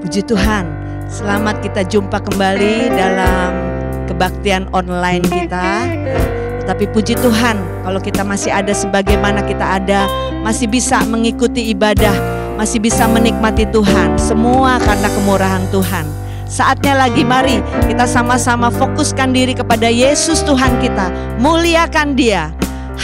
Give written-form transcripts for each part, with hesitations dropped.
Puji Tuhan, selamat kita jumpa kembali dalam kebaktian online kita. Tapi puji Tuhan, kalau kita masih ada sebagaimana kita ada, masih bisa mengikuti ibadah, masih bisa menikmati Tuhan. Semua karena kemurahan Tuhan. Saatnya lagi, mari kita sama-sama fokuskan diri kepada Yesus Tuhan kita. Muliakan Dia.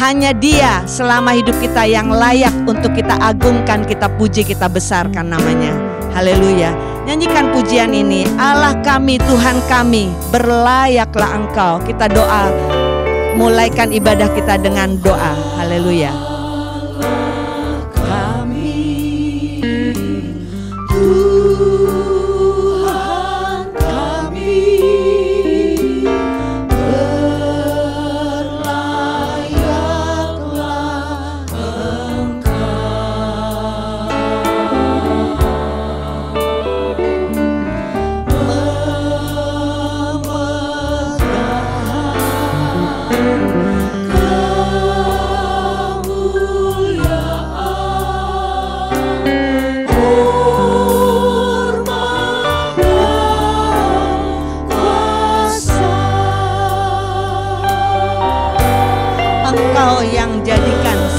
Hanya Dia selama hidup kita yang layak untuk kita agungkan, kita puji, kita besarkan namanya. Haleluya. Nyanyikan pujian ini. Allah kami, Tuhan kami, berlayaklah Engkau. Kita doa, mulaikan ibadah kita dengan doa. Haleluya.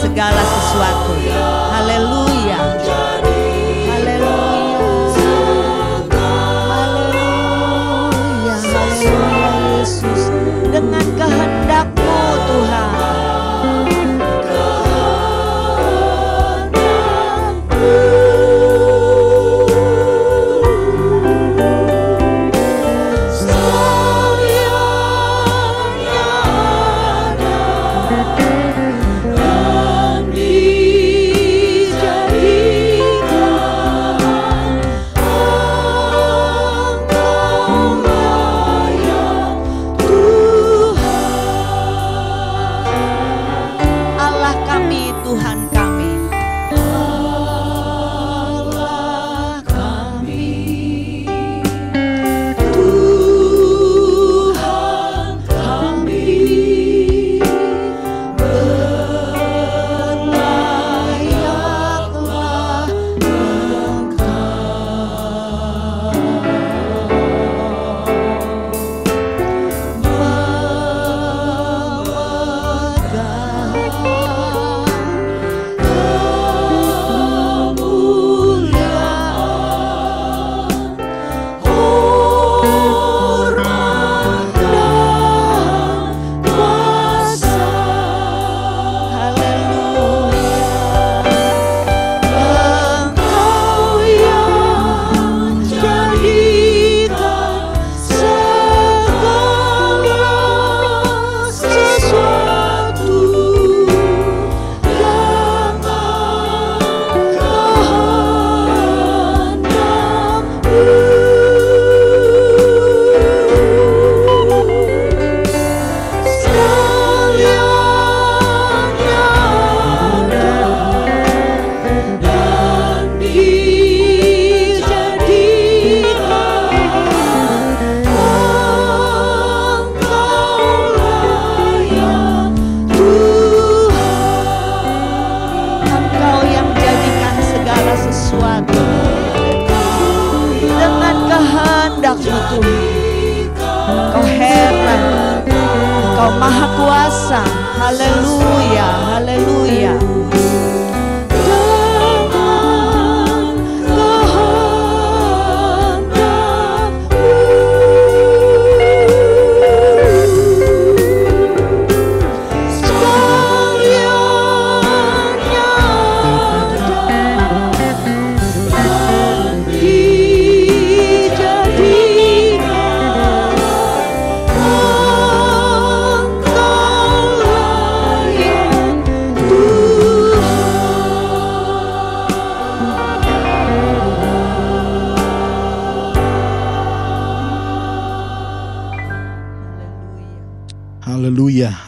Segala sesuatu. Haleluya. Haleluya. Haleluya. Haleluya Yesus. Dengan kehendak-Mu Tuhan.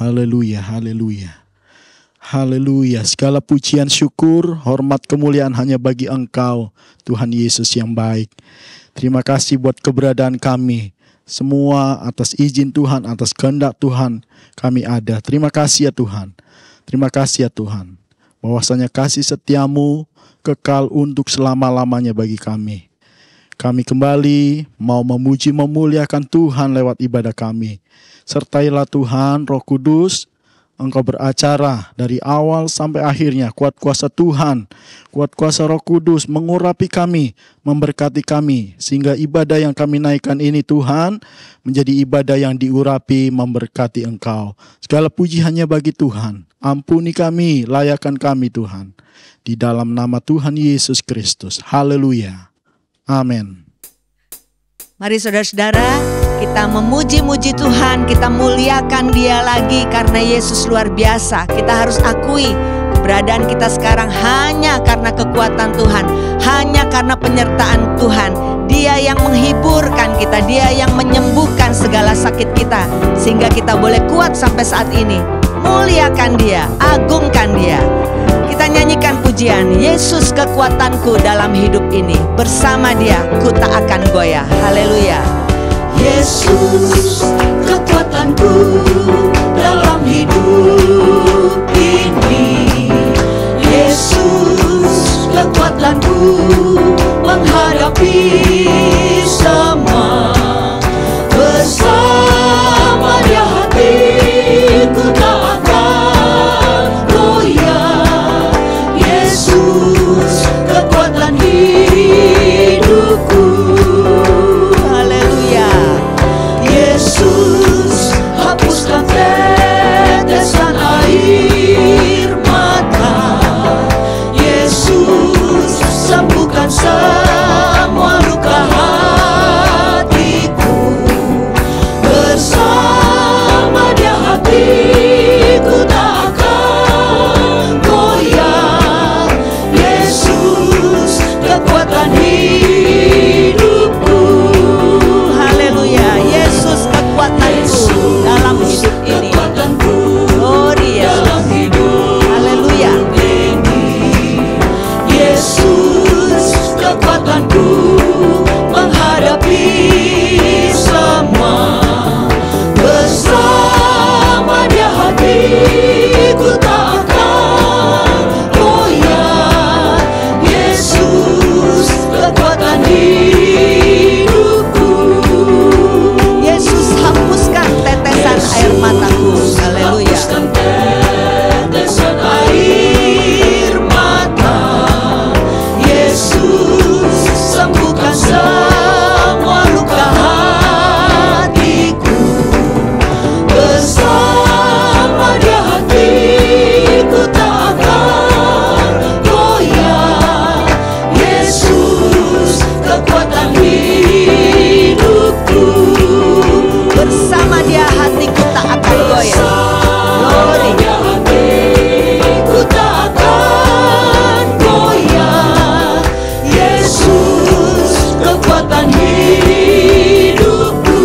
Haleluya, haleluya. Haleluya. Segala pujian, syukur, hormat, kemuliaan hanya bagi Engkau, Tuhan Yesus yang baik. Terima kasih buat keberadaan kami. Semua atas izin Tuhan, atas kehendak Tuhan kami ada. Terima kasih ya Tuhan. Terima kasih ya Tuhan. Bahwasanya kasih setiamu kekal untuk selama-lamanya bagi kami. Kami kembali mau memuji memuliakan Tuhan lewat ibadah kami. Sertailah Tuhan, Roh Kudus, Engkau beracara dari awal sampai akhirnya. Kuat kuasa Tuhan, kuat kuasa Roh Kudus mengurapi kami, memberkati kami, sehingga ibadah yang kami naikkan ini Tuhan menjadi ibadah yang diurapi, memberkati Engkau. Segala puji hanya bagi Tuhan. Ampuni kami, layakkan kami Tuhan. Di dalam nama Tuhan Yesus Kristus. Haleluya. Amin. Mari saudara-saudara, kita memuji-muji Tuhan, kita muliakan Dia lagi karena Yesus luar biasa. Kita harus akui keberadaan kita sekarang hanya karena kekuatan Tuhan, hanya karena penyertaan Tuhan. Dia yang menghiburkan kita, Dia yang menyembuhkan segala sakit kita, sehingga kita boleh kuat sampai saat ini. Muliakan Dia, agungkan Dia. Kita nyanyikan pujian, Yesus kekuatanku dalam hidup ini. Bersama Dia ku tak akan goyah. Haleluya. Yesus kekuatanku dalam hidup ini. Yesus kekuatanku menghadapi semua. Bersama Dia hatiku tak akan goyah. Yesus kekuatan hidupku. Haleluya. Yesus hapuskan tetesan air mata. Yesus sembuhkan semua luka hatiku. Bersama Dia hatiku tak akan goyah. Yesus kekuatan hidupku. Haleluya. Yesus kekuatanku dalam hidup ini. Gloria. Haleluya. Yesus kekuatanku menghadapi semua. Bersama Dia hatiku tak akan goyah. Yesus kekuatan hidupku. Yesus hapuskan tetesan air mataku. Haleluya. Hapuskan tetesan air mata. Yesus sembuhkan semua luka hatiku. Bersama Dia hatiku tak akan goyah. Yesus kekuatan hidupku. Bersama Dia hatiku tak akan goyah. Glory. Hatiku tak akan goyah. Yesus kekuatan hidupku.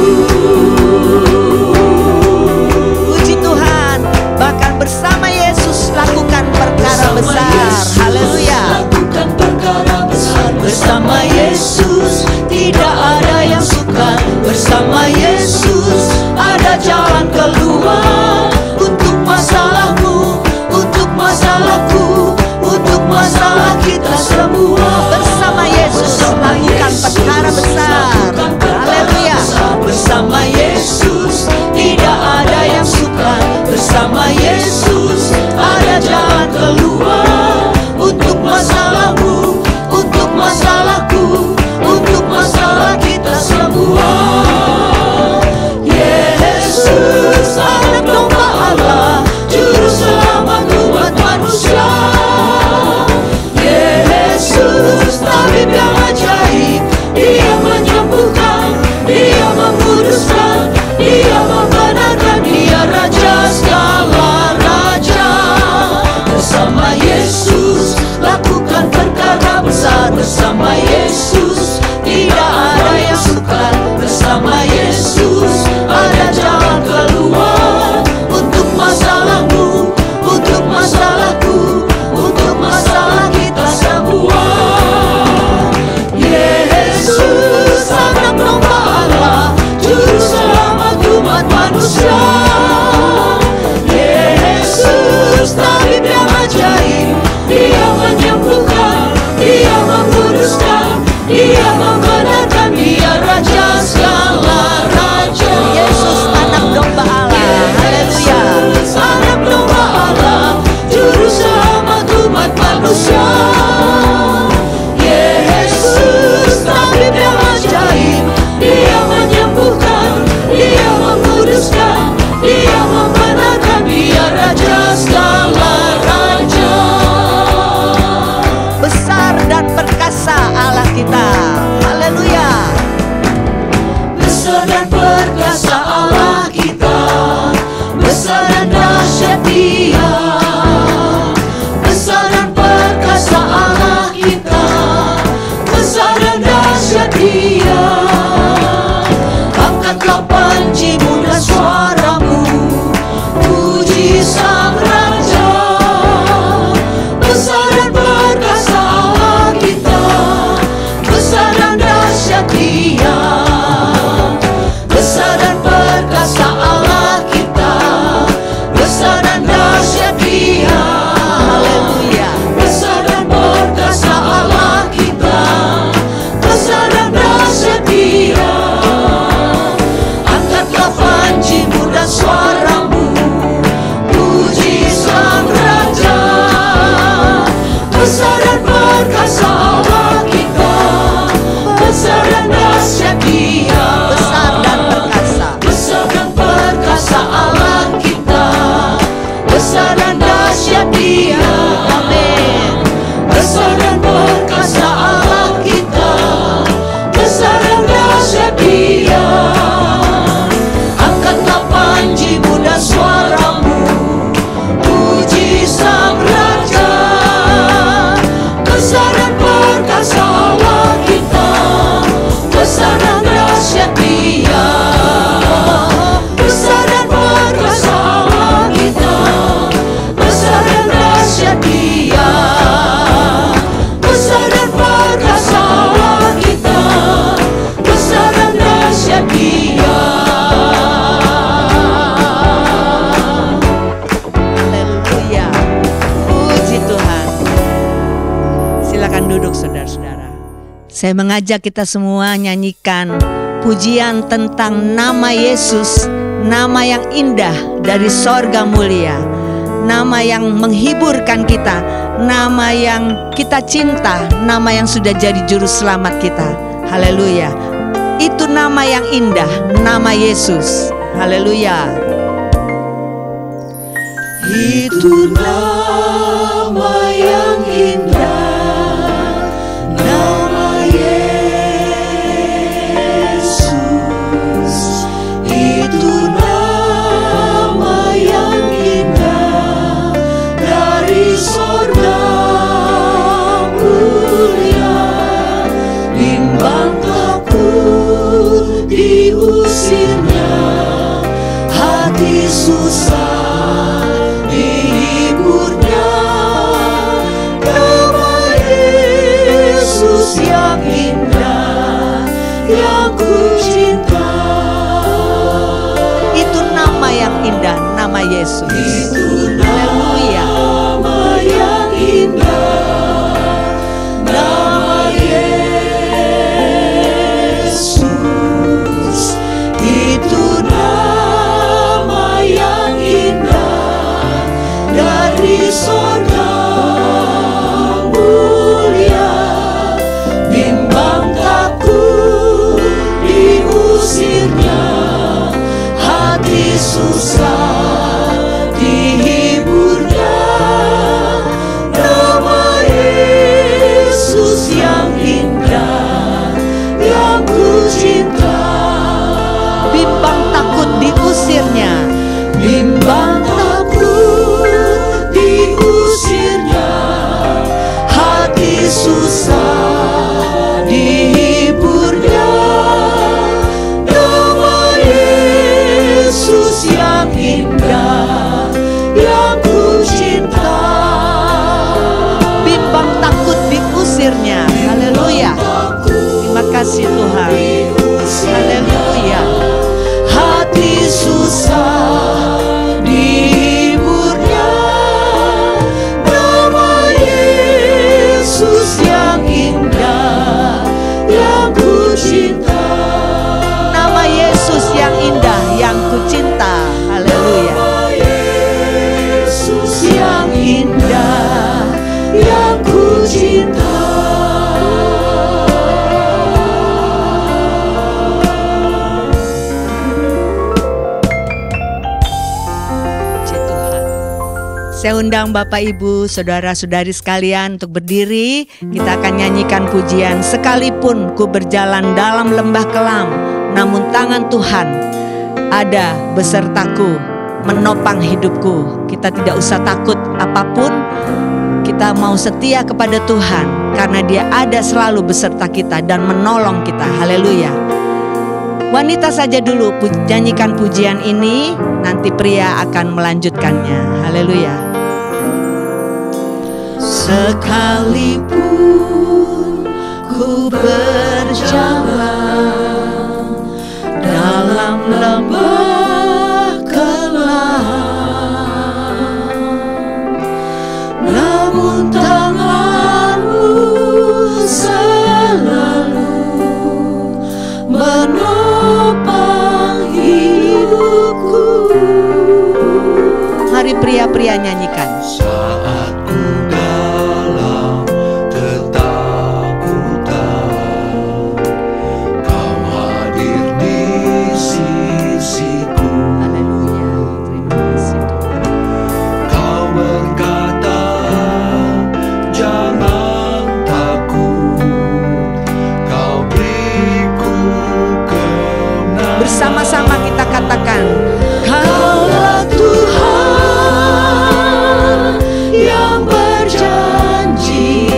Puji Tuhan. Bahkan bersama Yesus lakukan perkara besar. Haleluya. Lakukan perkara besar. Bersama Yesus tidak ada yang sukar. Bersama Yesus ada jalan keluar. Untuk masalahmu, untuk masalahku, untuk masalah kita semua. Bersama Yesus lakukan perkara besar. Haleluya. Bersama Yesus tidak ada yang sukar. Bersama Yesus ada jalan keluar. Untuk masalahmu, untuk masalahku, untuk masalah kita semua. Yesus anak domba Allah, juru selamat umat manusia. Yesus tabib yang ajaib, Dia menyembuhkan, Dia menguduskan, Dia membenarkan, Dia Raja segala raja. Bersama Yesus lakukan perkara besar. Bersama Yesus tidak ada yang sukar. Bersama Yesus ada jalan keluar. Untuk masalahmu, untuk masalahku, untuk masalah kita semua. Yesus anak domba Allah, juru selamat umat manusia. Yesus tabib yang ajaib, Dia menyembuhkan, Dia menguduskan, Dia membenarkan, panji-Mu dan suara-Mu. Puji Sang Raja, besar dan perkasa Allah kita, besar dan dahsyat Dia. Besar dan perkasa Allah kita, besar dan dahsyat Dia. Haleluya. Besar dan perkasa Allah kita, besar dan dahsyat Dia. Angkatlah panji-Mu dan suara-Mu. Puji Sang Raja, besar dan perkasa Allah kita, besar dan dahsyat Dia. Besar dan perkasa. Besar dan perkasa Allah kita, besar dan dahsyat Dia. Amin. Besar dan perkasa Allah kita, besar dan dahsyat Dia. Angkatlah panji-Mu dan suara-Mu. Puji Sang Raja, besar dan perkasa Allah kita, besar dan dahsyat Dia. Besar dan perkasa Allah kita, besar dan dahsyat Dia. Besar dan perkasa Allah kita, besar dan dahsyat Dia. Haleluya. Puji Tuhan. Silakan duduk saudara-saudara. Saya mengajak kita semua nyanyikan pujian tentang nama Yesus, nama yang indah dari sorga mulia, nama yang menghiburkan kita, nama yang kita cinta, nama yang sudah jadi juru selamat kita. Haleluya. Itu nama yang indah, nama Yesus. Haleluya. Itu nama yang indah, nama Yesus. Itu nama yang indah dari sorga mulia. Bimbang takut diusirnya, hati susah dihiburnya. Nama Yesus yang indah, yang ku cinta. Itu nama yang indah, nama Yesus. Itu Haleluya. nama yang indah, nama Yesus. Itu nama yang indah dari sorga mulia. Bimbang takut diusirnya, hati susah dihiburnya. Nama Yesus yang indah, yang ku cinta. Bimbang takut diusirnya. Bimbang takut diusirnya, hati susah dihiburnya. Nama Yesus yang indah, yang ku cinta. Bimbang takut diusirnya. Haleluya. Terima kasih Tuhan. Haleluya. Hati susah dihiburnya. Nama Yesus yang indah, yang ku cinta. Nama Yesus yang indah, yang ku cinta. Haleluya. Nama Yesus yang indah, yang ku cinta. Puji Tuhan. Saya undang Bapak Ibu, saudara-saudari sekalian untuk berdiri. Kita akan nyanyikan pujian. Sekalipun ku berjalan dalam lembah kelam, namun tangan Tuhan ada besertaku, menopang hidupku. Kita tidak usah takut apapun. Kita mau setia kepada Tuhan karena Dia ada selalu beserta kita dan menolong kita. Haleluya. Wanita saja dulu nyanyikan pujian ini, nanti pria akan melanjutkannya. Haleluya. Sekalipun ku berjalan dalam lembah kelam, namun tangan-Mu selalu menopang hidupku. Mari pria-pria nyanyikan. Saat ku dalam ketakutan, Kau hadir di sisiku. Haleluya. Terima kasih Tuhan. Kau berkata, jangan takut, Kau beriku kemenangan. Bersama-sama kita katakan, Kaulah Tuhan yang berjanji,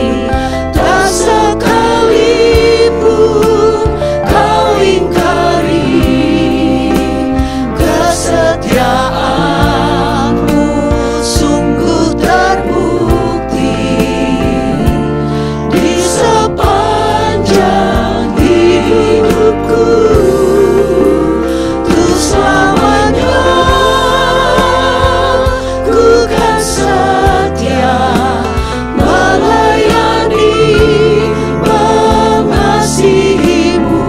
tak sekalipun Kau ingkari. Kesetiaan-Mu sungguh terbukti di sepanjang hidupku. Untuk selamanya ku kan setia melayani, mengasihi-Mu.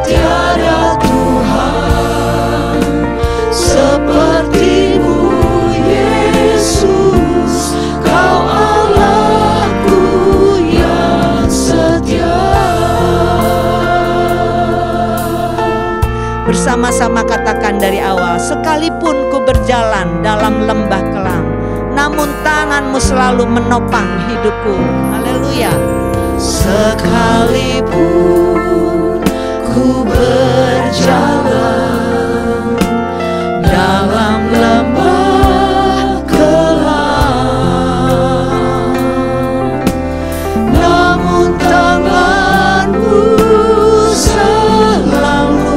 Tiada Tuhan seperti-Mu, Yesus. Kau Allahku yang setia. bersama-sama katakan dari awal. Sekalipun ku berjalan dalam lembah kelam, namun tangan-Mu selalu menopang hidupku. Haleluya. Sekalipun ku berjalan dalam lembah kelam, namun tangan-Mu selalu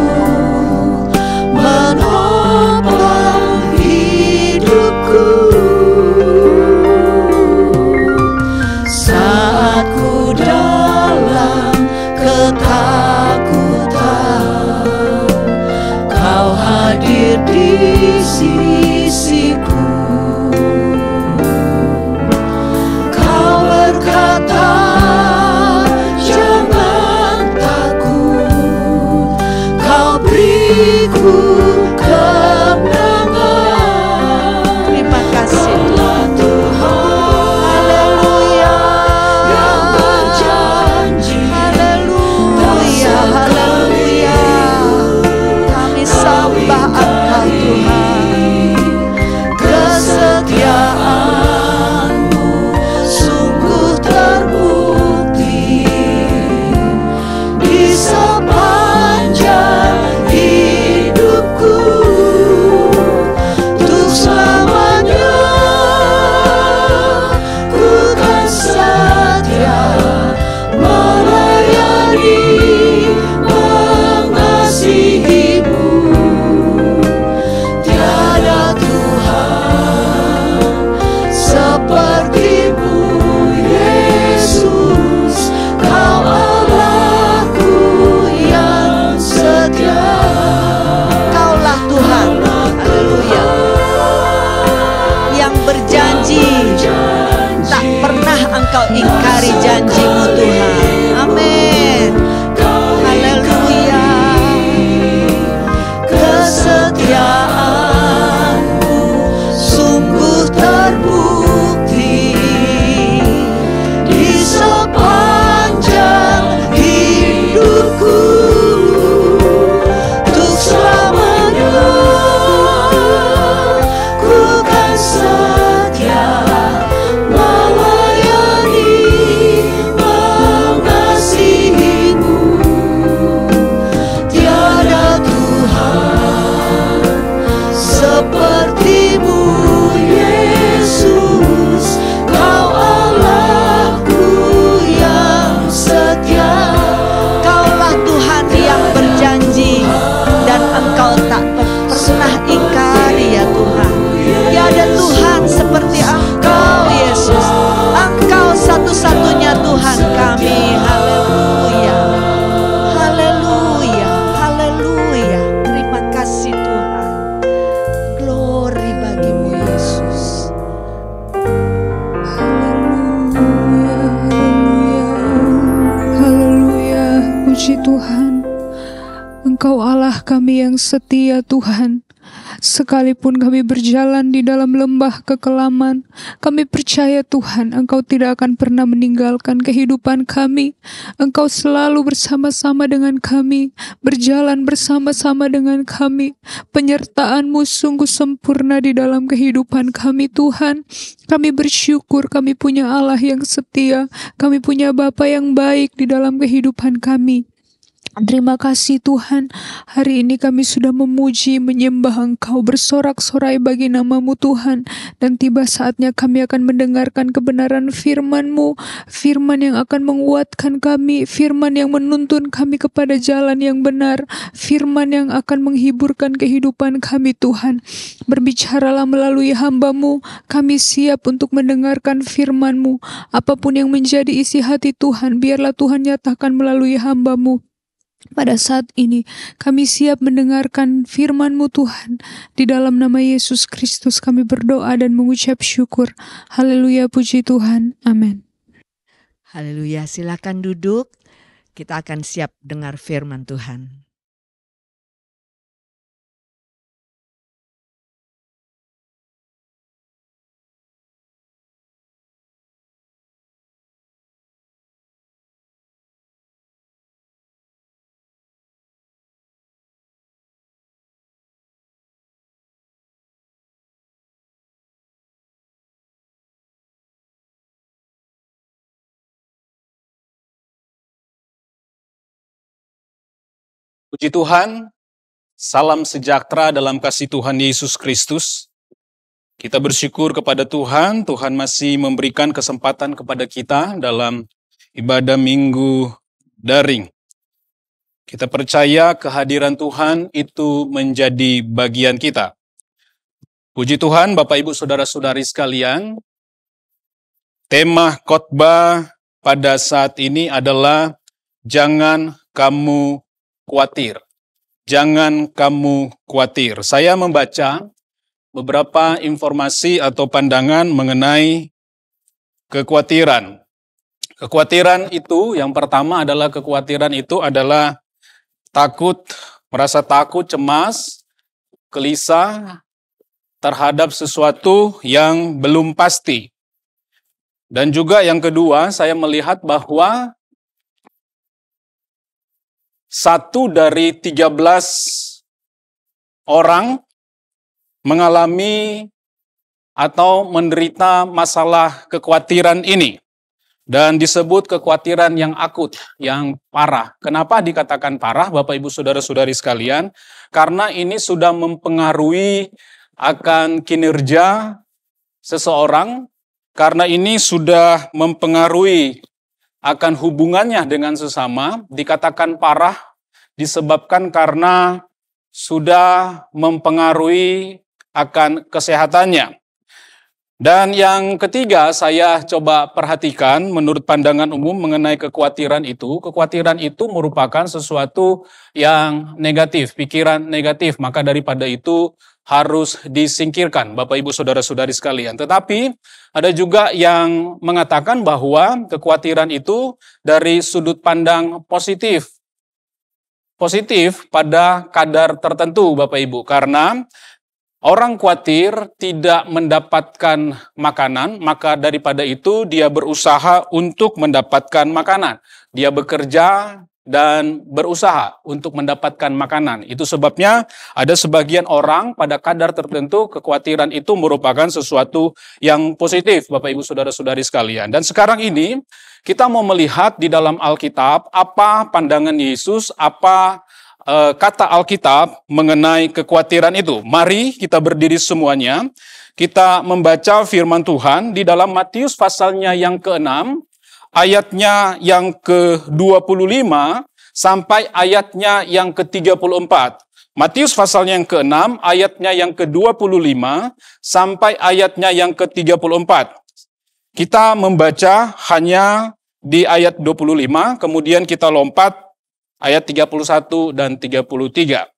menopang hidupku. Saat ku dalam ketakutan, Kau hadir di sisiku. Kau berkata, jangan takut, Kau beriku kemenangan. Terima kasih Kaulah Tuhan yang berjanji, Haleluya. Haleluya. Kami sembah Engkau Tuhan. kesetiaan-Mu sungguh terbukti di sepanjang hidupku. Untuk selamanya ku kan setia melayani, mengasihi-Mu. Tiada Tuhan seperti-Mu, Yesus. Kau Allahku yang setia. Kaulah Tuhan. Haleluya. Yang berjanji, tak pernah Engkau ingkari janji-Mu Tuhan. Amin. Haleluya. Kesetiaan-Mu sungguh terbukti di sepanjang hidupku. Untuk selamanya ku kan setia melayani, yang setia Tuhan. Sekalipun kami berjalan di dalam lembah kekelaman, kami percaya Tuhan, Engkau tidak akan pernah meninggalkan kehidupan kami. Engkau selalu bersama-sama dengan kami, berjalan bersama-sama dengan kami. Penyertaan-Mu sungguh sempurna di dalam kehidupan kami, Tuhan. Kami bersyukur kami punya Allah yang setia, kami punya Bapa yang baik di dalam kehidupan kami. Terima kasih Tuhan, hari ini kami sudah memuji, menyembah Engkau, bersorak-sorai bagi nama-Mu Tuhan. Dan tiba saatnya kami akan mendengarkan kebenaran firman-Mu, firman yang akan menguatkan kami, firman yang menuntun kami kepada jalan yang benar, firman yang akan menghiburkan kehidupan kami Tuhan. Berbicaralah melalui hamba-Mu, kami siap untuk mendengarkan firman-Mu. Apapun yang menjadi isi hati Tuhan, biarlah Tuhan nyatakan melalui hamba-Mu. Pada saat ini kami siap mendengarkan firman-Mu Tuhan. Di dalam nama Yesus Kristus kami berdoa dan mengucap syukur. Haleluya, puji Tuhan. Amin. Haleluya, silakan duduk. Kita akan siap dengar firman Tuhan. Puji Tuhan, salam sejahtera dalam kasih Tuhan Yesus Kristus. Kita bersyukur kepada Tuhan, Tuhan masih memberikan kesempatan kepada kita dalam ibadah minggu daring. Kita percaya kehadiran Tuhan itu menjadi bagian kita. Puji Tuhan, Bapak Ibu Saudara-saudari sekalian, tema khotbah pada saat ini adalah jangan kamu khawatir. Jangan kamu khawatir. Saya membaca beberapa informasi atau pandangan mengenai kekhawatiran. Kekhawatiran itu, yang pertama adalah kekhawatiran itu adalah takut, merasa takut, cemas, gelisah terhadap sesuatu yang belum pasti. Dan juga yang kedua, saya melihat bahwa 1 dari 13 orang mengalami atau menderita masalah kekhawatiran ini. Dan disebut kekhawatiran yang akut, yang parah. Kenapa dikatakan parah, Bapak Ibu Saudara-saudari sekalian? Karena ini sudah mempengaruhi akan kinerja seseorang, karena ini sudah mempengaruhi akan hubungannya dengan sesama. Dikatakan parah disebabkan karena sudah mempengaruhi akan kesehatannya. Dan yang ketiga, saya coba perhatikan menurut pandangan umum mengenai kekhawatiran itu. Kekhawatiran itu merupakan sesuatu yang negatif, pikiran negatif. Maka daripada itu harus disingkirkan, Bapak Ibu Saudara-saudari sekalian. Tetapi ada juga yang mengatakan bahwa kekhawatiran itu dari sudut pandang positif. Positif pada kadar tertentu, Bapak Ibu. Karena orang khawatir tidak mendapatkan makanan, maka daripada itu dia berusaha untuk mendapatkan makanan. Dia bekerja dan berusaha untuk mendapatkan makanan. Itu sebabnya ada sebagian orang pada kadar tertentu kekhawatiran itu merupakan sesuatu yang positif, Bapak Ibu Saudara-saudari sekalian. Dan sekarang ini kita mau melihat di dalam Alkitab apa pandangan Yesus, apa kata Alkitab mengenai kekhawatiran itu. Mari kita berdiri semuanya, kita membaca firman Tuhan di dalam Matius pasalnya yang ke-6, ayatnya yang ke-25 sampai ayatnya yang ke-34. Matius pasalnya yang ke-6, ayatnya yang ke-25 sampai ayatnya yang ke-34. Kita membaca hanya di ayat 25, kemudian kita lompat ayat 31 dan 33.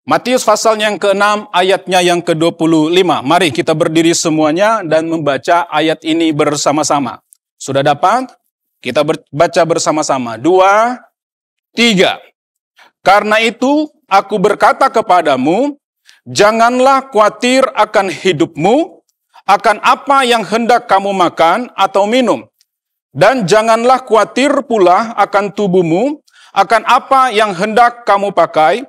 Matius pasalnya yang ke-6, ayatnya yang ke-25. Mari kita berdiri semuanya dan membaca ayat ini bersama-sama. Sudah dapat? Kita baca bersama-sama. 2, 3. Karena itu, aku berkata kepadamu, janganlah khawatir akan hidupmu, akan apa yang hendak kamu makan atau minum. Dan janganlah khawatir pula akan tubuhmu, akan apa yang hendak kamu pakai.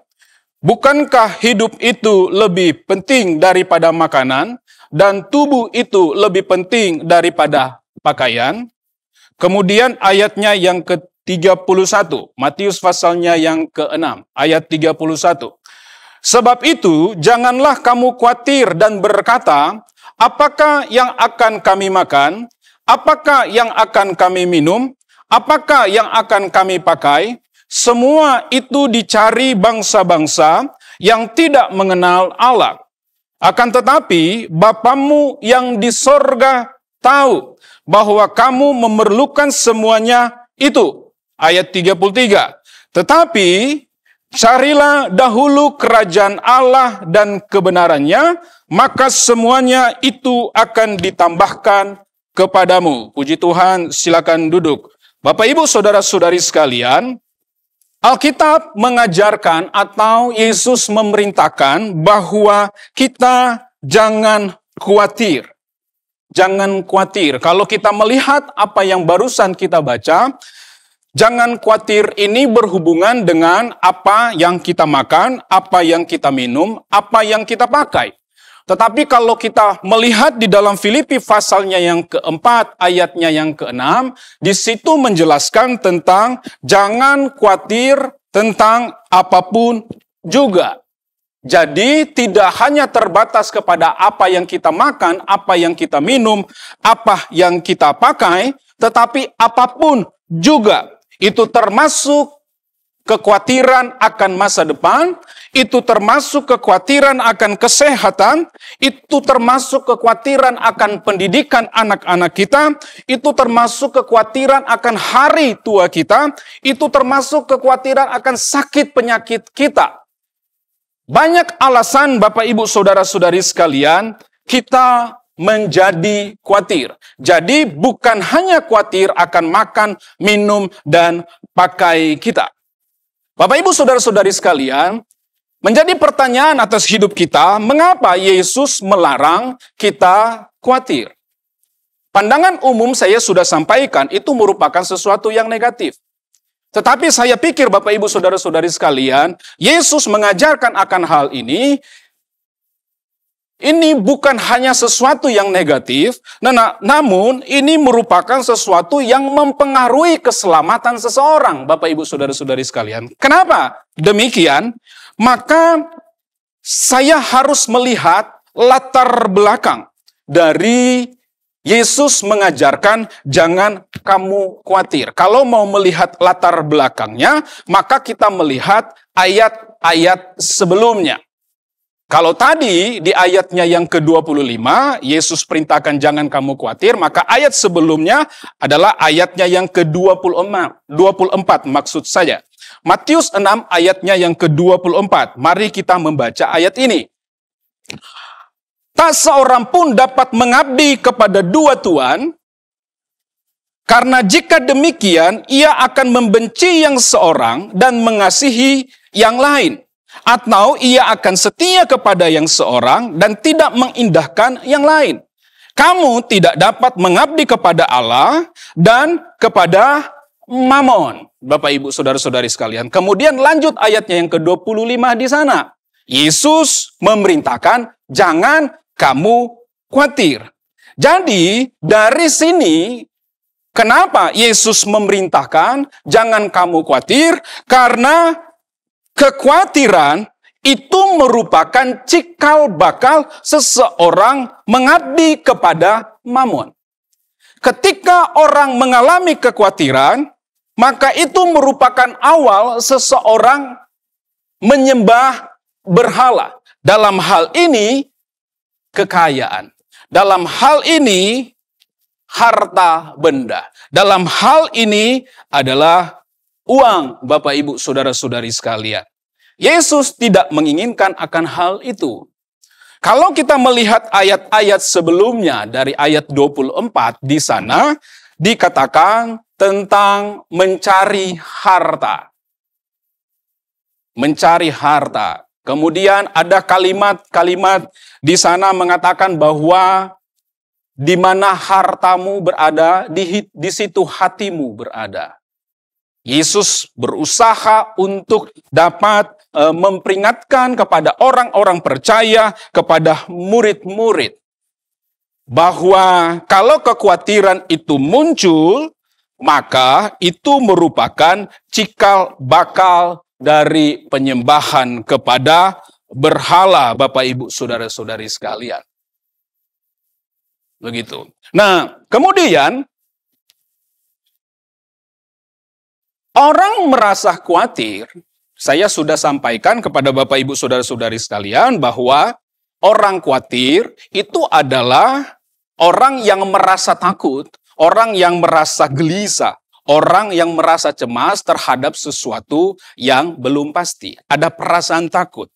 Bukankah hidup itu lebih penting daripada makanan, dan tubuh itu lebih penting daripada pakaian? Kemudian ayatnya yang ke-31, Matius pasalnya yang ke-6, ayat 31. Sebab itu, janganlah kamu khawatir dan berkata, apakah yang akan kami makan? Apakah yang akan kami minum? Apakah yang akan kami pakai? Semua itu dicari bangsa-bangsa yang tidak mengenal Allah. Akan tetapi, Bapamu yang di sorga tahu bahwa kamu memerlukan semuanya itu. Ayat 33. Tetapi, carilah dahulu kerajaan Allah dan kebenarannya, maka semuanya itu akan ditambahkan kepadamu. Puji Tuhan, silakan duduk. Bapak, Ibu, saudara-saudari sekalian, Alkitab mengajarkan atau Yesus memerintahkan bahwa kita jangan khawatir. Jangan khawatir. Kalau kita melihat apa yang barusan kita baca, jangan khawatir ini berhubungan dengan apa yang kita makan, apa yang kita minum, apa yang kita pakai. Tetapi kalau kita melihat di dalam Filipi pasalnya yang ke-4, ayatnya yang ke-6, di situ menjelaskan tentang jangan khawatir tentang apapun juga. Jadi tidak hanya terbatas kepada apa yang kita makan, apa yang kita minum, apa yang kita pakai, tetapi apapun juga. Itu termasuk kekhawatiran akan masa depan, itu termasuk kekhawatiran akan kesehatan, itu termasuk kekhawatiran akan pendidikan anak-anak kita, itu termasuk kekhawatiran akan hari tua kita, itu termasuk kekhawatiran akan sakit penyakit kita. Banyak alasan Bapak Ibu Saudara-saudari sekalian, kita menjadi khawatir. Jadi bukan hanya khawatir akan makan, minum, dan pakai kita. Bapak Ibu Saudara-saudari sekalian, menjadi pertanyaan atas hidup kita, mengapa Yesus melarang kita khawatir? Pandangan umum saya sudah sampaikan, itu merupakan sesuatu yang negatif. Tetapi saya pikir Bapak Ibu Saudara-saudari sekalian, Yesus mengajarkan akan hal ini bukan hanya sesuatu yang negatif, namun ini merupakan sesuatu yang mempengaruhi keselamatan seseorang, Bapak Ibu Saudara-saudari sekalian. Kenapa demikian? Maka saya harus melihat latar belakang dari Yesus mengajarkan jangan kamu khawatir. Kalau mau melihat latar belakangnya, maka kita melihat ayat-ayat sebelumnya. Kalau tadi di ayatnya yang ke-25, Yesus perintahkan jangan kamu khawatir, maka ayat sebelumnya adalah ayatnya yang ke-24 maksud saya. Matius 6 ayatnya yang ke-24. Mari kita membaca ayat ini. Tak seorang pun dapat mengabdi kepada dua tuan, karena jika demikian ia akan membenci yang seorang dan mengasihi yang lain. Atau ia akan setia kepada yang seorang dan tidak mengindahkan yang lain. Kamu tidak dapat mengabdi kepada Allah dan kepada Mamon. Bapak Ibu Saudara-saudari sekalian. Kemudian lanjut ayatnya yang ke-25 di sana. Yesus memerintahkan jangan kamu khawatir. Jadi dari sini kenapa Yesus memerintahkan jangan kamu khawatir? Karena kekhawatiran itu merupakan cikal bakal seseorang mengabdi kepada Mamon. Ketika orang mengalami kekhawatiran, maka itu merupakan awal seseorang menyembah berhala. Dalam hal ini, kekayaan. Dalam hal ini, harta benda. Dalam hal ini adalah uang, Bapak Ibu Saudara-saudari sekalian. Yesus tidak menginginkan akan hal itu. Kalau kita melihat ayat-ayat sebelumnya dari ayat 24 di sana dikatakan tentang mencari harta. mencari harta. Kemudian ada kalimat-kalimat di sana mengatakan bahwa di mana hartamu berada, di situ hatimu berada. Yesus berusaha untuk dapat memperingatkan kepada orang-orang percaya, kepada murid-murid, bahwa kalau kekhawatiran itu muncul, maka itu merupakan cikal bakal dari penyembahan kepada berhala, Bapak Ibu Saudara-saudari sekalian. Begitu. Nah, kemudian orang merasa khawatir. Saya sudah sampaikan kepada Bapak Ibu Saudara-saudari sekalian bahwa orang khawatir itu adalah orang yang merasa takut, orang yang merasa gelisah, orang yang merasa cemas terhadap sesuatu yang belum pasti. Ada perasaan takut.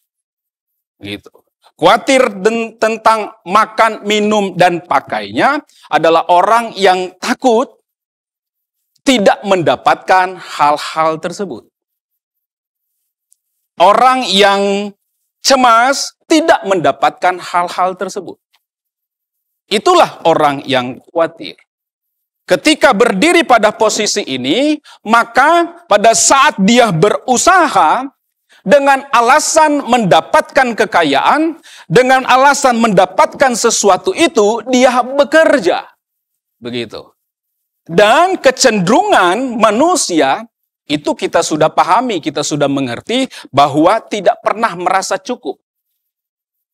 Gitu. Khawatir tentang makan, minum, dan pakainya adalah orang yang takut tidak mendapatkan hal-hal tersebut. Orang yang cemas tidak mendapatkan hal-hal tersebut. Itulah orang yang khawatir. Ketika berdiri pada posisi ini, maka pada saat dia berusaha dengan alasan mendapatkan kekayaan, dengan alasan mendapatkan sesuatu itu, dia bekerja. Begitu. Dan kecenderungan manusia, itu kita sudah pahami, kita sudah mengerti bahwa tidak pernah merasa cukup.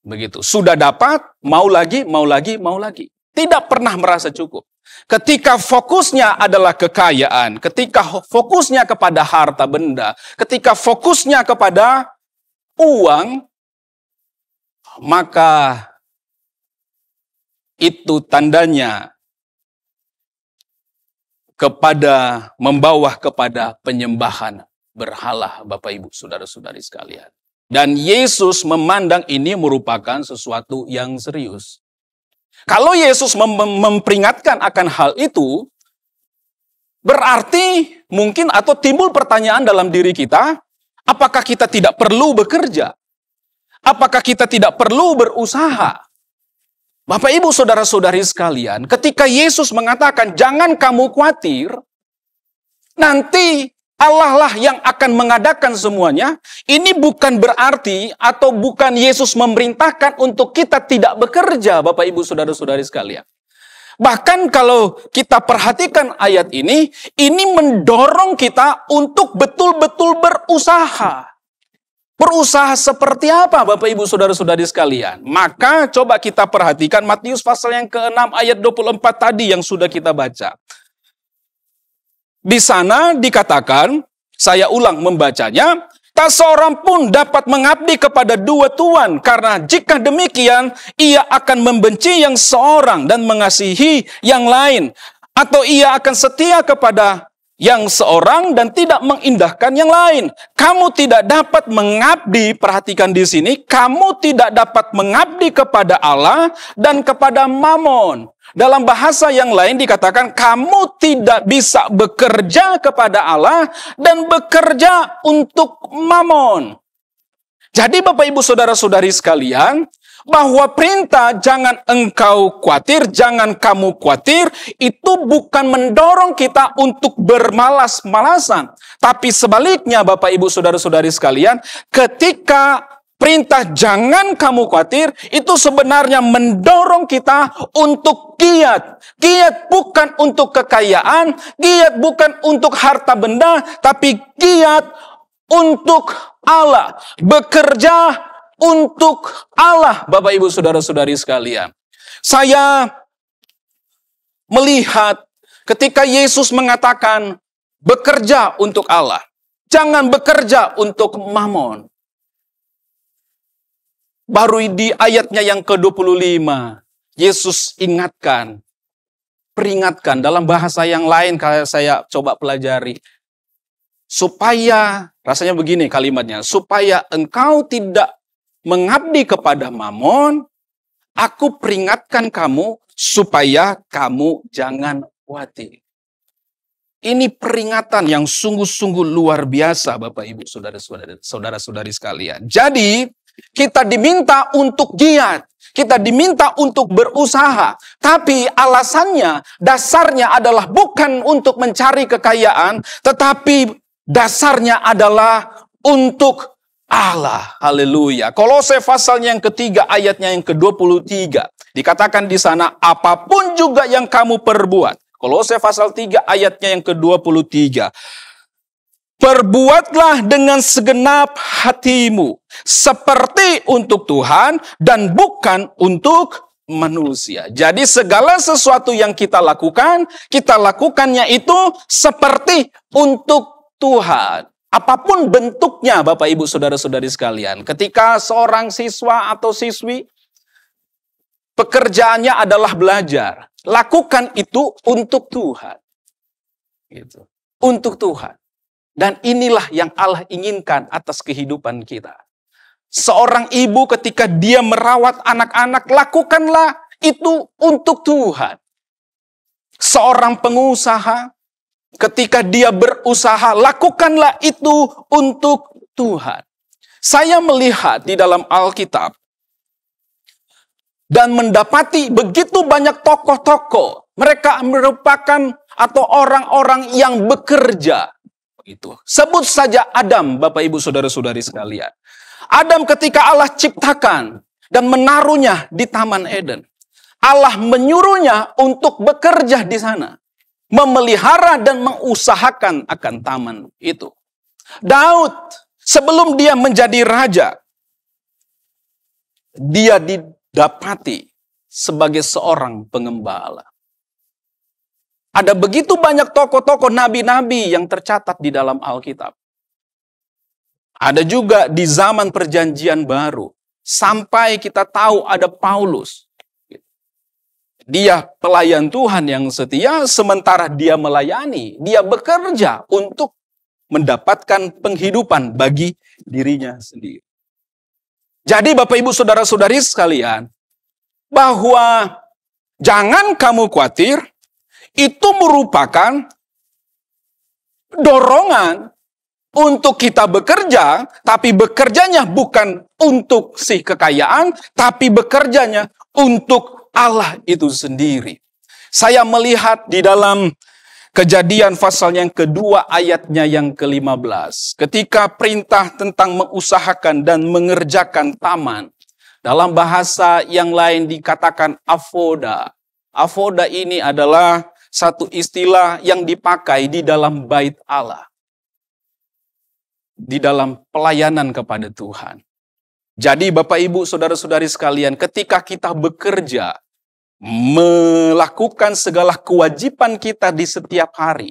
Begitu. Sudah dapat, mau lagi, mau lagi, mau lagi. Tidak pernah merasa cukup. Ketika fokusnya adalah kekayaan, ketika fokusnya kepada harta benda, ketika fokusnya kepada uang, maka itu tandanya membawa kepada penyembahan berhala, Bapak Ibu Saudara-saudari sekalian. Dan Yesus memandang ini merupakan sesuatu yang serius. Kalau Yesus memperingatkan akan hal itu, berarti mungkin atau timbul pertanyaan dalam diri kita, apakah kita tidak perlu bekerja? Apakah kita tidak perlu berusaha? Bapak Ibu Saudara-saudari sekalian, ketika Yesus mengatakan jangan kamu khawatir, nanti Allah lah yang akan mengadakan semuanya, ini bukan berarti atau bukan Yesus memerintahkan untuk kita tidak bekerja, Bapak Ibu Saudara-saudari sekalian. Bahkan kalau kita perhatikan ayat ini mendorong kita untuk betul-betul berusaha. Berusaha seperti apa, Bapak Ibu Saudara-saudari sekalian? Maka coba kita perhatikan Matius pasal yang ke-6 ayat 24 tadi yang sudah kita baca. Di sana dikatakan, saya ulang membacanya, tak seorang pun dapat mengabdi kepada dua tuan, karena jika demikian, ia akan membenci yang seorang dan mengasihi yang lain. Atau ia akan setia kepada yang seorang dan tidak mengindahkan yang lain. Kamu tidak dapat mengabdi, perhatikan di sini, kamu tidak dapat mengabdi kepada Allah dan kepada Mamon. Dalam bahasa yang lain dikatakan, kamu tidak bisa bekerja kepada Allah dan bekerja untuk Mamon. Jadi Bapak Ibu Saudara-saudari sekalian, bahwa perintah jangan engkau khawatir, jangan kamu khawatir, itu bukan mendorong kita untuk bermalas-malasan. Tapi sebaliknya Bapak Ibu Saudara-saudari sekalian, ketika perintah jangan kamu khawatir, itu sebenarnya mendorong kita untuk giat. Giat bukan untuk kekayaan, giat bukan untuk harta benda, tapi giat untuk Allah. Bekerja untuk Allah, Bapak Ibu Saudara-saudari sekalian. Saya melihat ketika Yesus mengatakan bekerja untuk Allah, jangan bekerja untuk Mamon. Baru di ayatnya yang ke-25, Yesus peringatkan dalam bahasa yang lain, kalau saya coba pelajari. Supaya, rasanya begini kalimatnya, supaya engkau tidak mengabdi kepada Mamon, aku peringatkan kamu supaya kamu jangan khawatir. Ini peringatan yang sungguh-sungguh luar biasa, Bapak Ibu, saudara-saudari sekalian. Jadi, kita diminta untuk giat, kita diminta untuk berusaha. Tapi alasannya, dasarnya adalah bukan untuk mencari kekayaan, tetapi dasarnya adalah untuk Allah. Haleluya. Kolose pasalnya yang ketiga, ayatnya yang ke-23. Dikatakan di sana, apapun juga yang kamu perbuat. Kolose pasal 3 ayatnya yang ke-23. Perbuatlah dengan segenap hatimu, seperti untuk Tuhan dan bukan untuk manusia. Jadi segala sesuatu yang kita lakukannya itu seperti untuk Tuhan. Apapun bentuknya, Bapak Ibu Saudara-saudari sekalian. Ketika seorang siswa atau siswi, pekerjaannya adalah belajar. Lakukan itu untuk Tuhan. Gitu. Untuk Tuhan. Dan inilah yang Allah inginkan atas kehidupan kita. Seorang ibu ketika dia merawat anak-anak, lakukanlah itu untuk Tuhan. Seorang pengusaha ketika dia berusaha, lakukanlah itu untuk Tuhan. Saya melihat di dalam Alkitab dan mendapati begitu banyak tokoh-tokoh. Mereka merupakan atau orang-orang yang bekerja. Itu. Sebut saja Adam, Bapak Ibu Saudara-saudari sekalian. Adam ketika Allah ciptakan dan menaruhnya di Taman Eden. Allah menyuruhnya untuk bekerja di sana. Memelihara dan mengusahakan akan taman itu. Daud, sebelum dia menjadi raja, dia didapati sebagai seorang pengembala. Ada begitu banyak tokoh-tokoh nabi-nabi yang tercatat di dalam Alkitab. Ada juga di zaman Perjanjian Baru. Sampai kita tahu ada Paulus. Dia pelayan Tuhan yang setia, sementara dia melayani. Dia bekerja untuk mendapatkan penghidupan bagi dirinya sendiri. Jadi Bapak Ibu Saudara-saudari sekalian, bahwa jangan kamu khawatir, itu merupakan dorongan untuk kita bekerja, tapi bekerjanya bukan untuk si kekayaan, tapi bekerjanya untuk Allah itu sendiri. Saya melihat di dalam Kejadian pasal yang kedua ayatnya yang ke-15. Ketika perintah tentang mengusahakan dan mengerjakan taman. Dalam bahasa yang lain dikatakan avoda. Avoda ini adalah satu istilah yang dipakai di dalam bait Allah. Di dalam pelayanan kepada Tuhan. Jadi Bapak Ibu Saudara-saudari sekalian, ketika kita bekerja, melakukan segala kewajiban kita di setiap hari,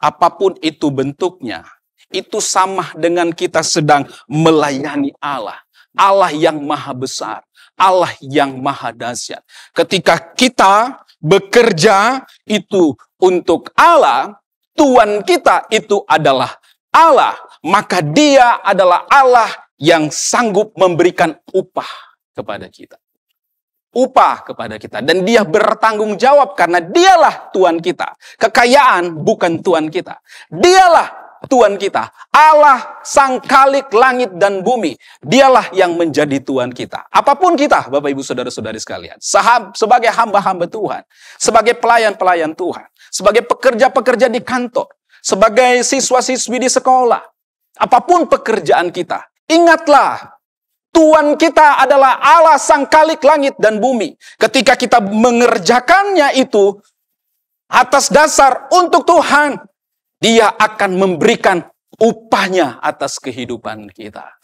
apapun itu bentuknya, itu sama dengan kita sedang melayani Allah. Allah yang maha besar, Allah yang maha dahsyat. Ketika kita bekerja itu untuk Allah, Tuhan kita itu adalah Allah, maka Dia adalah Allah yang sanggup memberikan upah kepada kita. Upah kepada kita. Dan Dia bertanggung jawab karena Dialah Tuhan kita. Kekayaan bukan Tuhan kita. Dialah Tuhan kita. Allah sang khalik langit dan bumi. Dialah yang menjadi Tuhan kita. Apapun kita, Bapak Ibu Saudara-saudari sekalian. Sebagai hamba-hamba Tuhan. Sebagai pelayan-pelayan Tuhan. Sebagai pekerja-pekerja di kantor. Sebagai siswa-siswi di sekolah. Apapun pekerjaan kita. Ingatlah, Tuhan kita adalah Allah sang khalik langit dan bumi. Ketika kita mengerjakannya itu atas dasar untuk Tuhan, Dia akan memberikan upahnya atas kehidupan kita.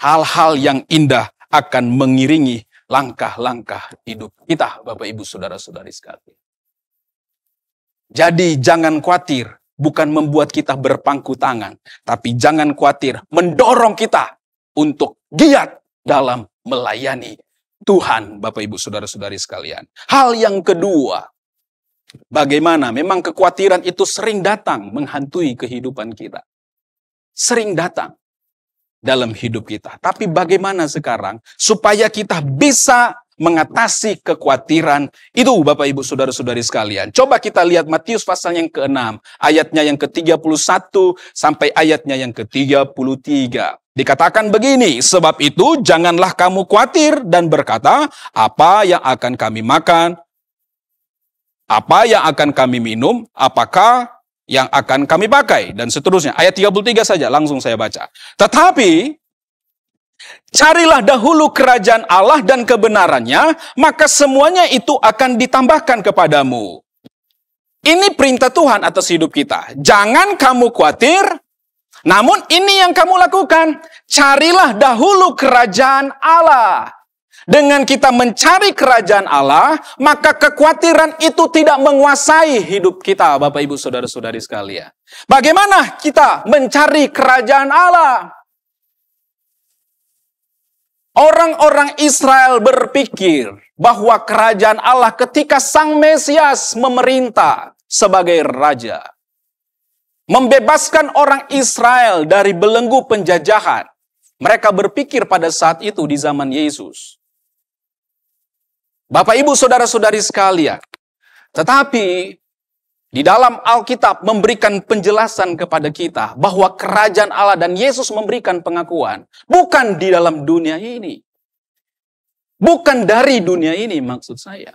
Hal-hal yang indah akan mengiringi langkah-langkah hidup kita, Bapak Ibu Saudara-saudari sekalian. Jadi jangan khawatir, bukan membuat kita berpangku tangan, tapi jangan khawatir mendorong kita untuk giat dalam melayani Tuhan, Bapak Ibu Saudara-saudari sekalian. Hal yang kedua, bagaimana memang kekhawatiran itu sering datang menghantui kehidupan kita. Sering datang dalam hidup kita. Tapi bagaimana sekarang supaya kita bisa mengatasi kekhawatiran itu, Bapak Ibu Saudara-saudari sekalian. Coba kita lihat Matius pasal yang ke-6, ayatnya yang ke-31 sampai ayatnya yang ke-33. Dikatakan begini, sebab itu janganlah kamu khawatir dan berkata, apa yang akan kami makan, apa yang akan kami minum, apakah yang akan kami pakai, dan seterusnya. Ayat 33 saja, langsung saya baca. Tetapi carilah dahulu kerajaan Allah dan kebenarannya, maka semuanya itu akan ditambahkan kepadamu. Ini perintah Tuhan atas hidup kita. Jangan kamu khawatir, namun ini yang kamu lakukan. Carilah dahulu kerajaan Allah. Dengan kita mencari kerajaan Allah, maka kekhawatiran itu tidak menguasai hidup kita, Bapak Ibu Saudara-saudari sekalian. Bagaimana kita mencari kerajaan Allah? Orang-orang Israel berpikir bahwa kerajaan Allah ketika Sang Mesias memerintah sebagai raja, membebaskan orang Israel dari belenggu penjajahan. Mereka berpikir pada saat itu di zaman Yesus. Bapak Ibu Saudara-saudari sekalian, tetapi di dalam Alkitab memberikan penjelasan kepada kita bahwa kerajaan Allah dan Yesus memberikan pengakuan. Bukan di dalam dunia ini. Bukan dari dunia ini maksud saya.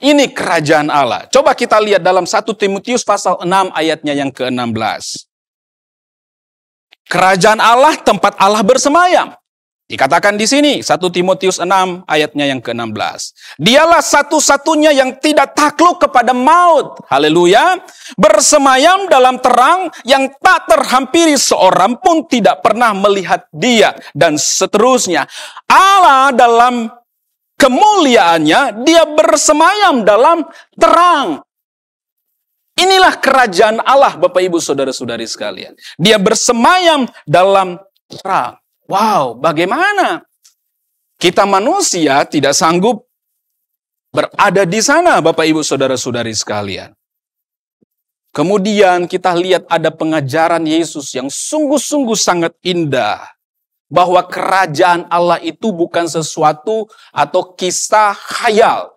Ini kerajaan Allah. Coba kita lihat dalam 1 Timotius pasal 6 ayatnya yang ke-16. Kerajaan Allah, tempat Allah bersemayam. Dikatakan di sini, 1 Timotius 6 ayatnya yang ke-16. Dialah satu-satunya yang tidak takluk kepada maut. Haleluya. Bersemayam dalam terang yang tak terhampiri, seorang pun tidak pernah melihat dia. Dan seterusnya. Allah dalam kemuliaannya, dia bersemayam dalam terang. Inilah kerajaan Allah, Bapak Ibu Saudara-saudari sekalian. Dia bersemayam dalam terang. Wow, bagaimana kita manusia tidak sanggup berada di sana, Bapak Ibu Saudara-saudari sekalian. Kemudian kita lihat ada pengajaran Yesus yang sungguh-sungguh sangat indah. Bahwa kerajaan Allah itu bukan sesuatu atau kisah khayal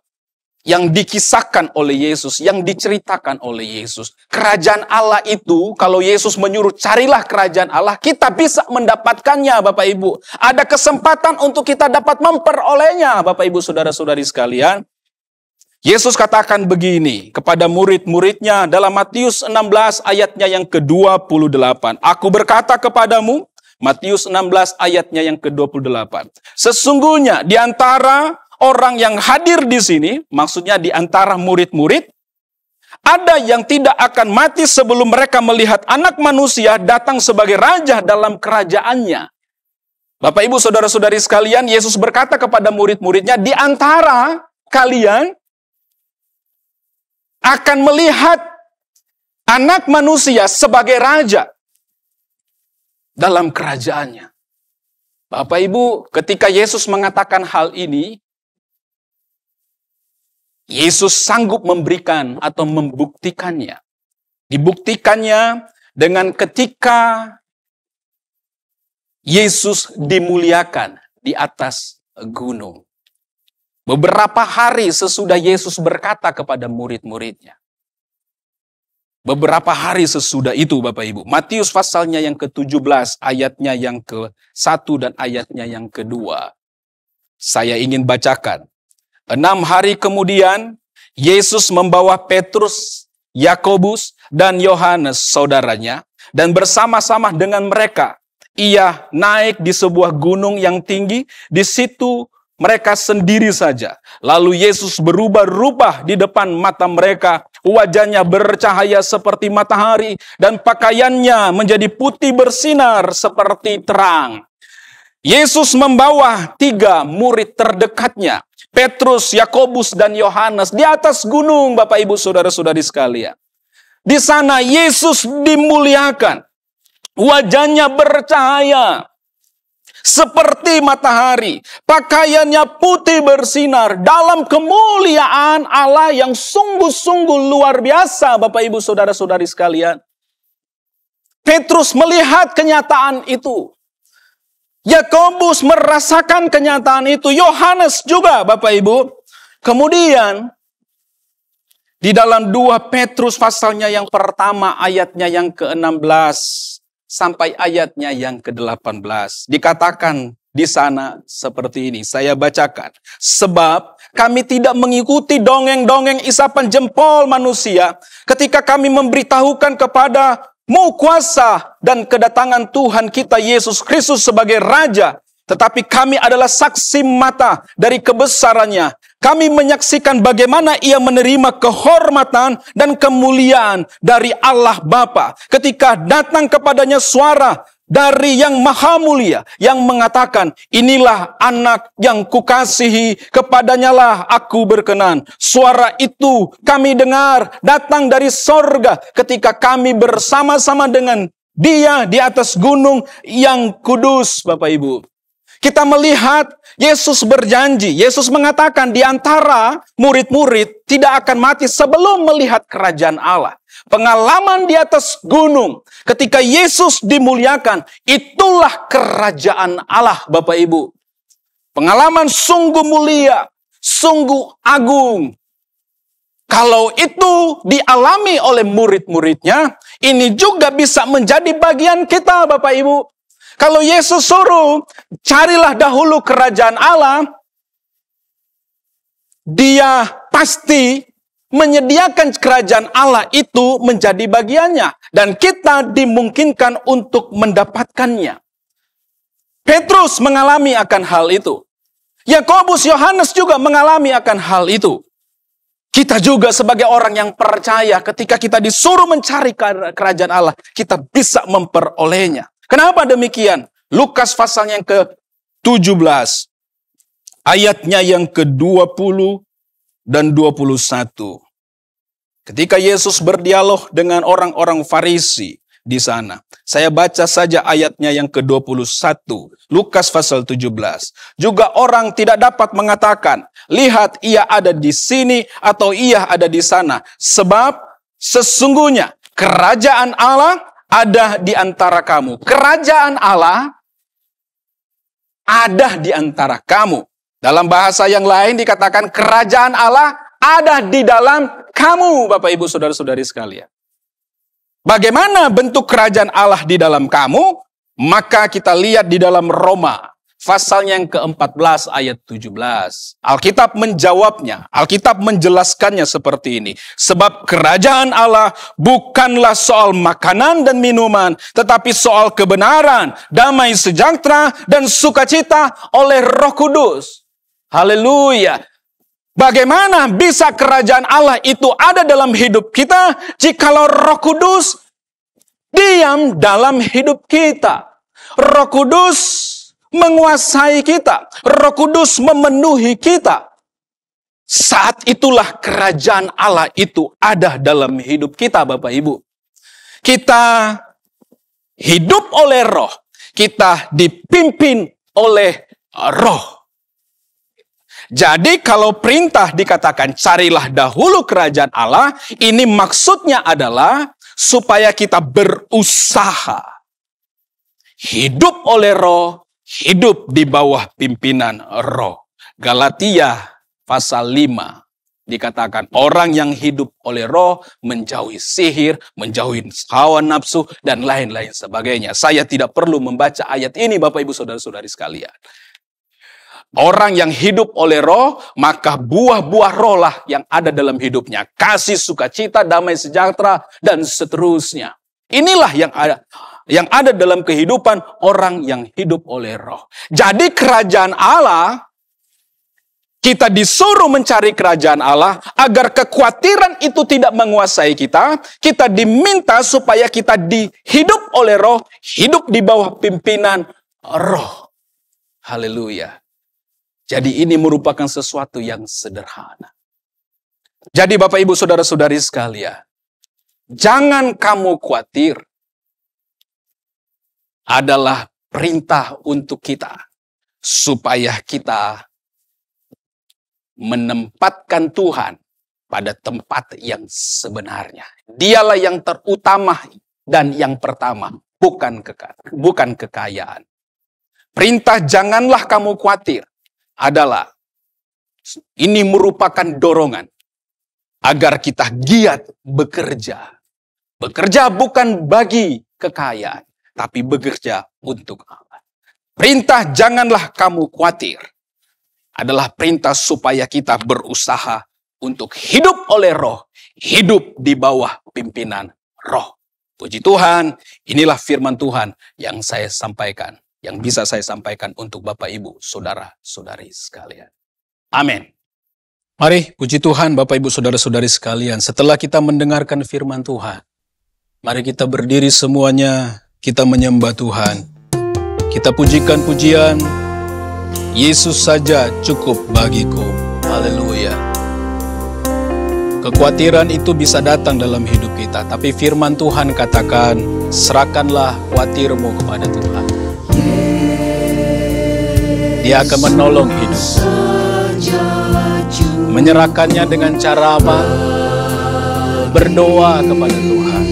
yang dikisahkan oleh Yesus, yang diceritakan oleh Yesus. Kerajaan Allah itu, kalau Yesus menyuruh carilah kerajaan Allah, kita bisa mendapatkannya, Bapak Ibu. Ada kesempatan untuk kita dapat memperolehnya, Bapak Ibu Saudara-saudari sekalian. Yesus katakan begini kepada murid-muridnya dalam Matius 16 ayatnya yang ke-28. Aku berkata kepadamu, Matius 16 ayatnya yang ke-28. Sesungguhnya di antara orang yang hadir di sini, maksudnya di antara murid-murid, ada yang tidak akan mati sebelum mereka melihat Anak Manusia datang sebagai raja dalam kerajaannya. Bapak Ibu Saudara-saudari sekalian, Yesus berkata kepada murid-muridnya, di antara kalian akan melihat Anak Manusia sebagai raja dalam kerajaannya. Bapak Ibu, ketika Yesus mengatakan hal ini, Yesus sanggup memberikan atau membuktikannya. Dibuktikannya dengan ketika Yesus dimuliakan di atas gunung. Beberapa hari sesudah Yesus berkata kepada murid-muridnya. Beberapa hari sesudah itu, Bapak Ibu. Matius pasalnya yang ke-17, ayatnya yang ke-1 dan ayatnya yang ke-2. Saya ingin bacakan. 6 hari kemudian, Yesus membawa Petrus, Yakobus, dan Yohanes, saudaranya, dan bersama-sama dengan mereka, ia naik di sebuah gunung yang tinggi, di situ mereka sendiri saja. Lalu Yesus berubah-ubah di depan mata mereka, wajahnya bercahaya seperti matahari, dan pakaiannya menjadi putih bersinar seperti terang. Yesus membawa 3 murid terdekatnya, Petrus, Yakobus, dan Yohanes di atas gunung, Bapak Ibu Saudara-saudari sekalian. Di sana Yesus dimuliakan. Wajahnya bercahaya seperti matahari. Pakaiannya putih bersinar dalam kemuliaan Allah yang sungguh-sungguh luar biasa, Bapak Ibu Saudara-saudari sekalian. Petrus melihat kenyataan itu. Yakobus merasakan kenyataan itu, Yohanes juga Bapak Ibu. Kemudian di dalam 2 Petrus pasalnya yang pertama ayatnya yang ke-16 sampai ayatnya yang ke-18 dikatakan di sana seperti ini. Saya bacakan. Sebab kami tidak mengikuti dongeng-dongeng isapan jempol manusia ketika kami memberitahukan kepadamu kuasa dan kedatangan Tuhan kita Yesus Kristus sebagai Raja. Tetapi kami adalah saksi mata dari kebesarannya. Kami menyaksikan bagaimana ia menerima kehormatan dan kemuliaan dari Allah Bapa ketika datang kepadanya suara dari yang maha mulia yang mengatakan, inilah anak yang kukasihi, kepadanyalah aku berkenan. Suara itu kami dengar datang dari sorga ketika kami bersama-sama dengan dia di atas gunung yang kudus, Bapak Ibu. Kita melihat Yesus berjanji, Yesus mengatakan di antara murid-murid tidak akan mati sebelum melihat kerajaan Allah. Pengalaman di atas gunung ketika Yesus dimuliakan, itulah kerajaan Allah, Bapak Ibu. Pengalaman sungguh mulia, sungguh agung. Kalau itu dialami oleh murid-muridnya, ini juga bisa menjadi bagian kita, Bapak Ibu. Kalau Yesus suruh, carilah dahulu kerajaan Allah, Dia pasti menyediakan kerajaan Allah itu menjadi bagiannya. Dan kita dimungkinkan untuk mendapatkannya. Petrus mengalami akan hal itu. Yakobus, Yohanes juga mengalami akan hal itu. Kita juga sebagai orang yang percaya ketika kita disuruh mencari kerajaan Allah, kita bisa memperolehnya. Kenapa demikian? Lukas pasal yang ke-17, ayatnya yang ke-20 dan 21. Ketika Yesus berdialog dengan orang-orang Farisi di sana. Saya baca saja ayatnya yang ke-21. Lukas pasal 17. Juga orang tidak dapat mengatakan, lihat ia ada di sini atau ia ada di sana. Sebab sesungguhnya kerajaan Allah ada di antara kamu. Kerajaan Allah ada di antara kamu. Dalam bahasa yang lain dikatakan kerajaan Allah ada di dalam kamu, Bapak Ibu Saudara-saudari sekalian. Bagaimana bentuk kerajaan Allah di dalam kamu? Maka kita lihat di dalam Roma pasal yang ke-14 ayat 17. Alkitab menjawabnya, Alkitab menjelaskannya seperti ini. Sebab kerajaan Allah bukanlah soal makanan dan minuman, tetapi soal kebenaran, damai sejahtera, dan sukacita oleh Roh Kudus. Haleluya. Bagaimana bisa kerajaan Allah itu ada dalam hidup kita jikalau Roh Kudus diam dalam hidup kita? Roh Kudus menguasai kita. Roh Kudus memenuhi kita. Saat itulah kerajaan Allah itu ada dalam hidup kita, Bapak Ibu. Kita hidup oleh Roh. Kita dipimpin oleh Roh. Jadi kalau perintah dikatakan carilah dahulu kerajaan Allah, ini maksudnya adalah supaya kita berusaha. Hidup oleh Roh, hidup di bawah pimpinan Roh. Galatia pasal 5 dikatakan orang yang hidup oleh Roh menjauhi sihir, menjauhi hawa nafsu, dan lain-lain sebagainya. Saya tidak perlu membaca ayat ini, Bapak Ibu Saudara-saudari sekalian. Orang yang hidup oleh Roh, maka buah-buah Roh lah yang ada dalam hidupnya. Kasih, sukacita, damai sejahtera, dan seterusnya. Inilah yang ada dalam kehidupan orang yang hidup oleh Roh. Jadi kerajaan Allah, kita disuruh mencari kerajaan Allah agar kekhawatiran itu tidak menguasai kita. Kita diminta supaya kita hidup oleh Roh, hidup di bawah pimpinan Roh. Haleluya. Jadi ini merupakan sesuatu yang sederhana. Jadi Bapak Ibu Saudara-saudari sekalian, jangan kamu khawatir. Adalah perintah untuk kita. Supaya kita menempatkan Tuhan pada tempat yang sebenarnya. Dialah yang terutama dan yang pertama. Bukan kekayaan. Perintah janganlah kamu khawatir adalah ini merupakan dorongan agar kita giat bekerja. Bekerja bukan bagi kekayaan, tapi bekerja untuk Allah. Perintah janganlah kamu khawatir adalah perintah supaya kita berusaha untuk hidup oleh Roh, hidup di bawah pimpinan Roh. Puji Tuhan, inilah firman Tuhan yang saya sampaikan, yang bisa saya sampaikan untuk Bapak, Ibu, Saudara-saudari sekalian. Amin. Mari, puji Tuhan Bapak, Ibu, Saudara-saudari sekalian, setelah kita mendengarkan firman Tuhan, mari kita berdiri semuanya, kita menyembah Tuhan. Kita pujikan pujian, Yesus saja cukup bagiku. Haleluya. Kekhawatiran itu bisa datang dalam hidup kita, tapi firman Tuhan katakan, serahkanlah khawatirmu kepada Tuhan. Dia akan menolong hidup. Menyerahkannya dengan cara apa? Berdoa kepada Tuhan.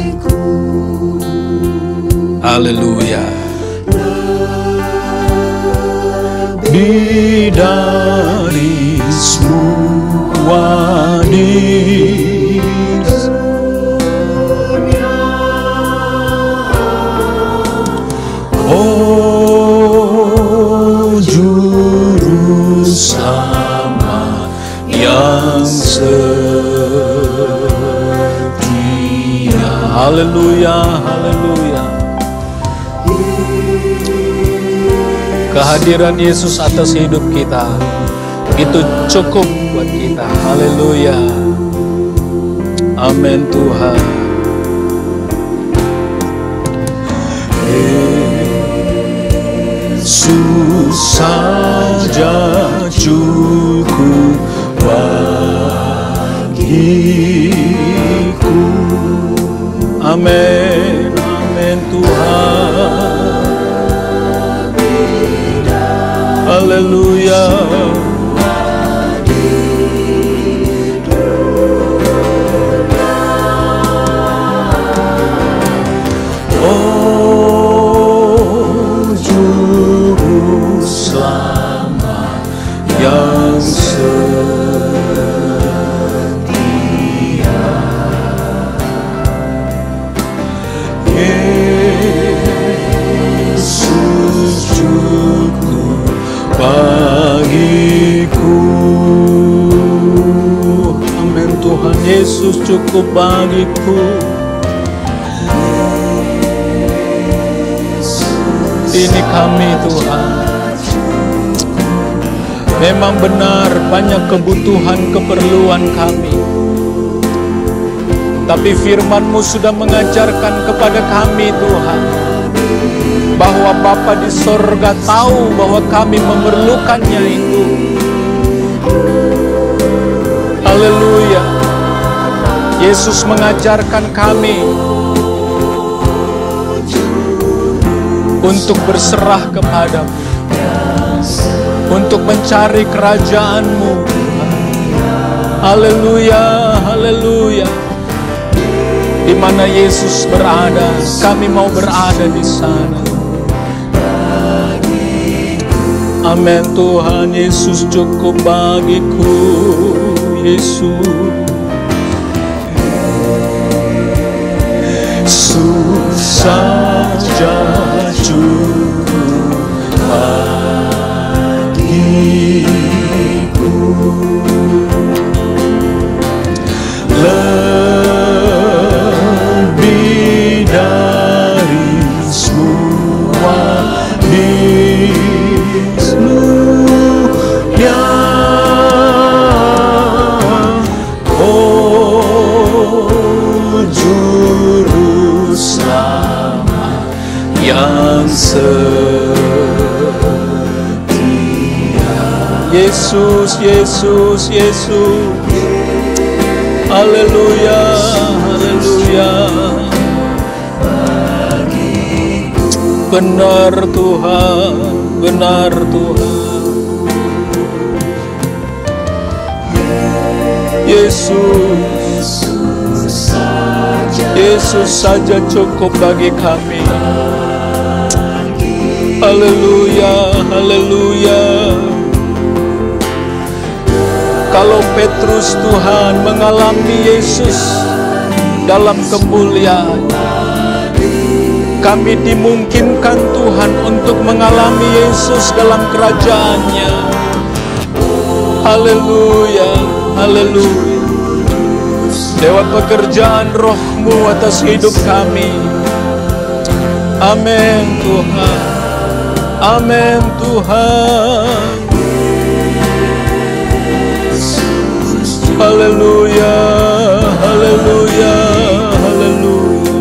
Haleluya. Bidarismu wadis, oh juru selamat yang setia. Haleluya, haleluya. Kehadiran Yesus atas hidup kita itu cukup buat kita. Haleluya. Amin Tuhan. Yesus saja cukup bagiku. Amin, amin Tuhan. Haleluya. Oh juru selamat yang setia. Yesus cukup bagiku. Amin Tuhan, Yesus cukup bagiku. Ini kami Tuhan. Memang benar banyak kebutuhan keperluan kami, tapi firman-Mu sudah mengajarkan kepada kami Tuhan, bahwa Bapa di sorga tahu bahwa kami memerlukannya itu. Haleluya. Yesus mengajarkan kami untuk berserah kepadamu, untuk mencari kerajaan-Mu. Haleluya, haleluya. Di mana Yesus berada, kami mau berada di sana. Amin Tuhan, Yesus cukup bagiku. Yesus saja cukup bagiku. Lebih dari semua seluruhnya. Oh juru selamat yang setia. Yesus, Yesus, Yesus. Haleluya, haleluya. Benar Tuhan, benar Tuhan. Yesus, Yesus saja cukup bagi kami. Haleluya, haleluya. Kalau Petrus Tuhan mengalami Yesus dalam kemuliaan, kami dimungkinkan Tuhan untuk mengalami Yesus dalam kerajaan-Nya. Haleluya, haleluya. Lewat pekerjaan Roh-Mu atas hidup kami. Amin Tuhan, amin Tuhan. Haleluya, haleluya, haleluya.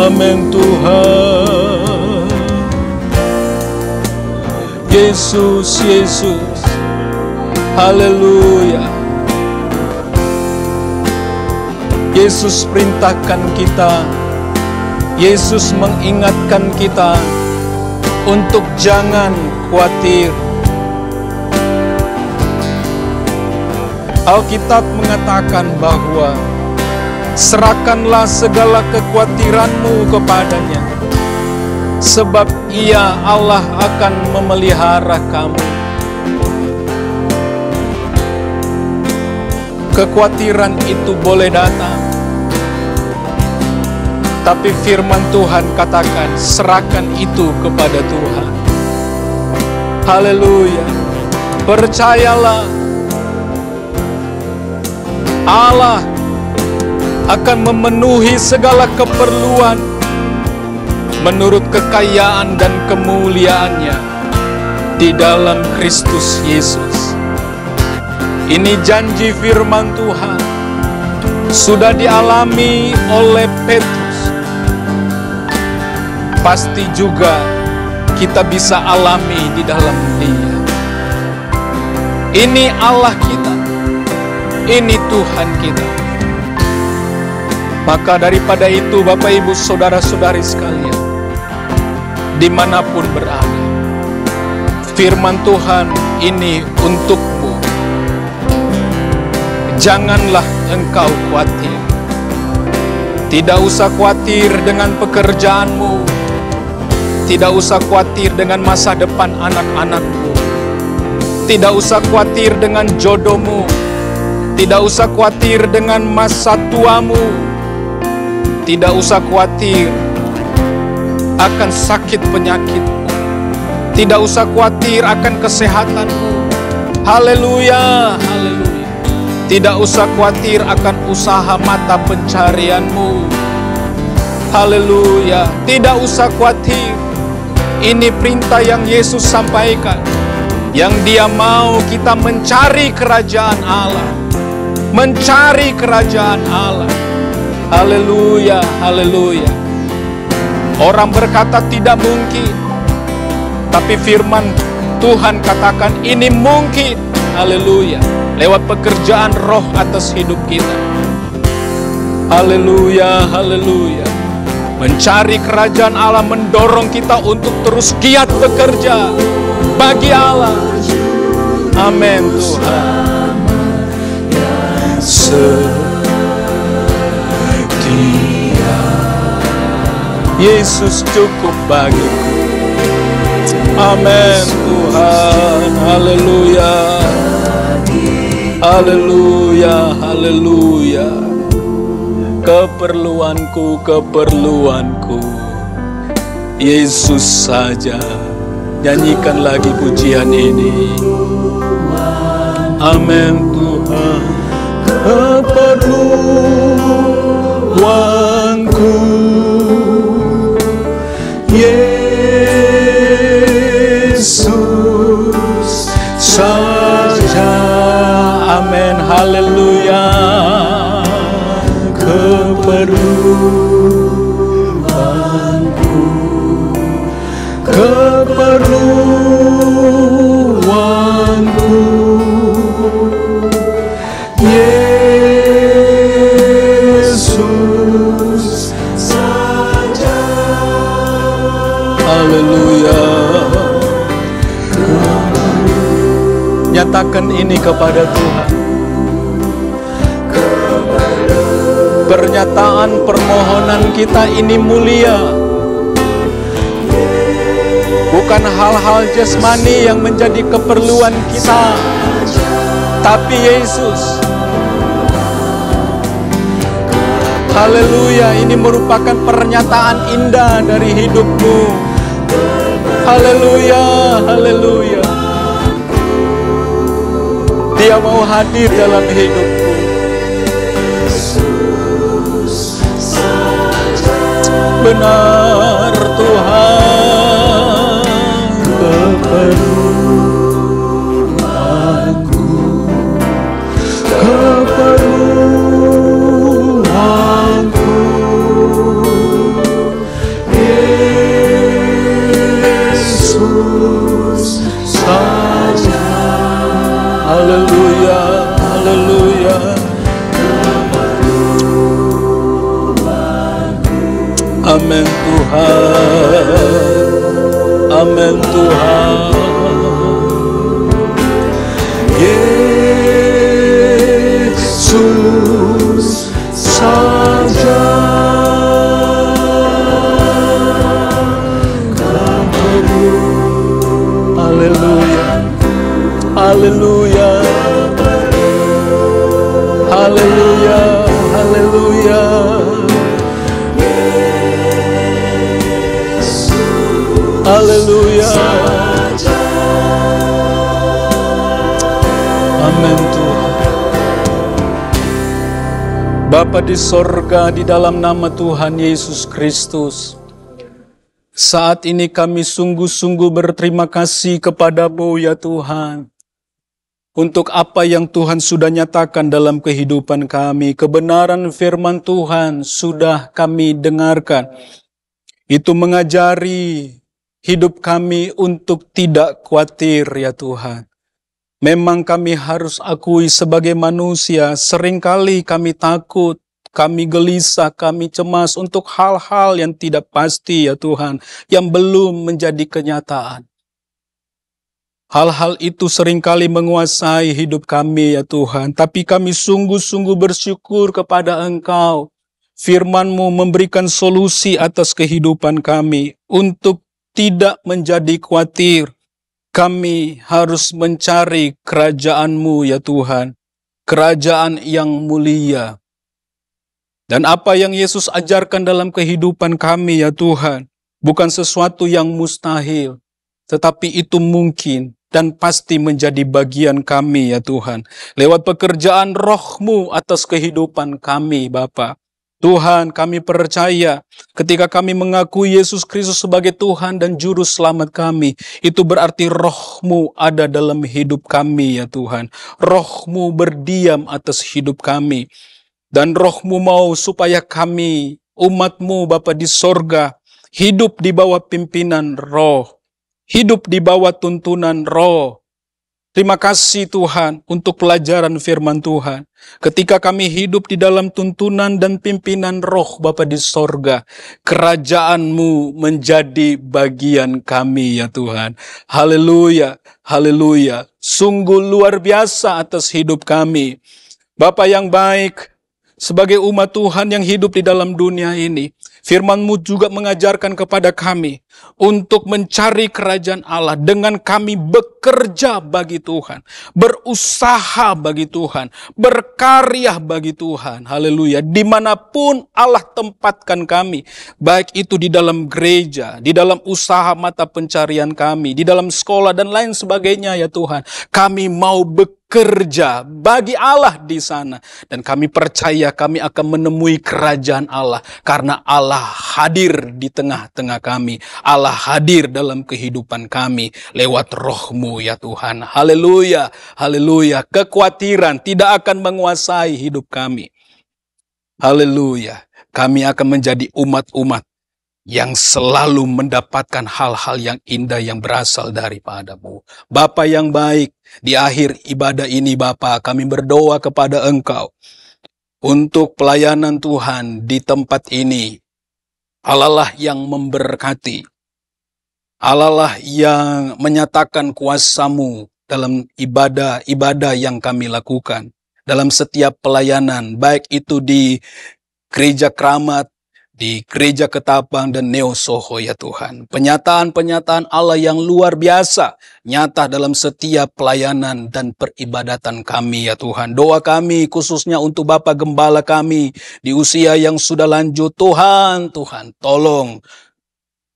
Amin Tuhan. Yesus, Yesus. Haleluya. Yesus perintahkan kita, Yesus mengingatkan kita untuk jangan khawatir. Alkitab mengatakan bahwa serahkanlah segala kekhawatiranmu kepadanya, sebab Ia Allah akan memelihara kamu. Kekhawatiran itu boleh datang, tapi firman Tuhan katakan serahkan itu kepada Tuhan. Haleluya. Percayalah, Allah akan memenuhi segala keperluan menurut kekayaan dan kemuliaan-Nya di dalam Kristus Yesus. Ini janji firman Tuhan sudah dialami oleh Petrus. Pasti juga kita bisa alami di dalam Dia. Ini Allah kita. Ini Tuhan kita. Maka daripada itu Bapak Ibu Saudara-saudari sekalian, dimanapun berada, firman Tuhan ini untukmu. Janganlah engkau khawatir. Tidak usah khawatir dengan pekerjaanmu. Tidak usah khawatir dengan masa depan anak-anakmu. Tidak usah khawatir dengan jodohmu. Tidak usah khawatir dengan masa tuamu. Tidak usah khawatir akan sakit penyakitmu. Tidak usah khawatir akan kesehatanmu. Haleluya, haleluya. Tidak usah khawatir akan usaha mata pencarianmu. Haleluya. Tidak usah khawatir. Ini perintah yang Yesus sampaikan, yang Dia mau kita mencari kerajaan Allah. Mencari kerajaan Allah. Haleluya, haleluya. Orang berkata tidak mungkin, tapi firman Tuhan katakan ini mungkin. Haleluya. Lewat pekerjaan Roh atas hidup kita. Haleluya, haleluya. Mencari kerajaan Allah mendorong kita untuk terus giat bekerja bagi Allah. Amin Tuhan. Setia, Yesus cukup bagiku. Amin Tuhan. Haleluya, haleluya, haleluya. Keperluanku, keperluanku, Yesus saja. Nyanyikan lagi pujian ini. Amin Tuhan. Keperluanku, Yesus saja. Amin, haleluya. Keperluanku, keperluanku, Yesus saja. Haleluya. Nyatakan ini kepada Tuhan. Pernyataan permohonan kita ini mulia. Bukan hal-hal jasmani yang menjadi keperluan kita, tapi Yesus. Haleluya, ini merupakan pernyataan indah dari hidupmu. Haleluya, haleluya. Dia mau hadir dalam hidupku. Benar Tuhan, keperluanku, keperluanku, Yesus saja. Haleluya, haleluya. Amin Tuhan, amin Tuhan. Yesus saja. Haleluya, haleluya, haleluya, haleluya. Haleluya. Amin Tuhan. Bapa di sorga, di dalam nama Tuhan Yesus Kristus, saat ini kami sungguh-sungguh berterima kasih kepada-Mu ya Tuhan, untuk apa yang Tuhan sudah nyatakan dalam kehidupan kami. Kebenaran firman Tuhan sudah kami dengarkan. Itu mengajari hidup kami untuk tidak khawatir ya Tuhan. Memang kami harus akui sebagai manusia, seringkali kami takut, kami gelisah, kami cemas untuk hal-hal yang tidak pasti ya Tuhan, yang belum menjadi kenyataan. Hal-hal itu seringkali menguasai hidup kami ya Tuhan, tapi kami sungguh-sungguh bersyukur kepada Engkau. Firman-Mu memberikan solusi atas kehidupan kami untuk tidak menjadi khawatir. Kami harus mencari kerajaan-Mu ya Tuhan, kerajaan yang mulia. Dan apa yang Yesus ajarkan dalam kehidupan kami ya Tuhan, bukan sesuatu yang mustahil, tetapi itu mungkin dan pasti menjadi bagian kami ya Tuhan. Lewat pekerjaan Roh-Mu atas kehidupan kami Bapa. Tuhan, kami percaya ketika kami mengakui Yesus Kristus sebagai Tuhan dan Juru Selamat kami, itu berarti Roh-Mu ada dalam hidup kami ya Tuhan. Roh-Mu berdiam atas hidup kami. Dan Roh-Mu mau supaya kami, umat-Mu Bapa di sorga, hidup di bawah pimpinan Roh. Hidup di bawah tuntunan Roh. Terima kasih Tuhan untuk pelajaran firman Tuhan. Ketika kami hidup di dalam tuntunan dan pimpinan Roh Bapa di sorga, kerajaan-Mu menjadi bagian kami ya Tuhan. Haleluya, haleluya. Sungguh luar biasa atas hidup kami. Bapa yang baik, sebagai umat Tuhan yang hidup di dalam dunia ini, firman-Mu juga mengajarkan kepada kami untuk mencari kerajaan Allah dengan kami bekerja bagi Tuhan, berusaha bagi Tuhan, berkarya bagi Tuhan. Haleluya. Dimanapun Allah tempatkan kami, baik itu di dalam gereja, di dalam usaha mata pencarian kami, di dalam sekolah dan lain sebagainya ya Tuhan. Kami mau bekerja bagi Allah di sana. Dan kami percaya kami akan menemui kerajaan Allah. Karena Allah hadir di tengah-tengah kami. Allah hadir dalam kehidupan kami lewat Roh-Mu ya Tuhan. Haleluya, haleluya. Kekhawatiran tidak akan menguasai hidup kami. Haleluya. Kami akan menjadi umat-umat yang selalu mendapatkan hal-hal yang indah yang berasal daripada-Mu. Bapa yang baik, di akhir ibadah ini Bapa, kami berdoa kepada Engkau untuk pelayanan Tuhan di tempat ini. Allah lah yang memberkati. Allah lah yang menyatakan kuasa-Mu dalam ibadah-ibadah yang kami lakukan. Dalam setiap pelayanan, baik itu di Gereja Keramat, di Gereja Ketapang dan Neo Soho ya Tuhan. Penyataan-penyataan Allah yang luar biasa nyata dalam setiap pelayanan dan peribadatan kami ya Tuhan. Doa kami khususnya untuk Bapak Gembala kami di usia yang sudah lanjut. Tuhan tolong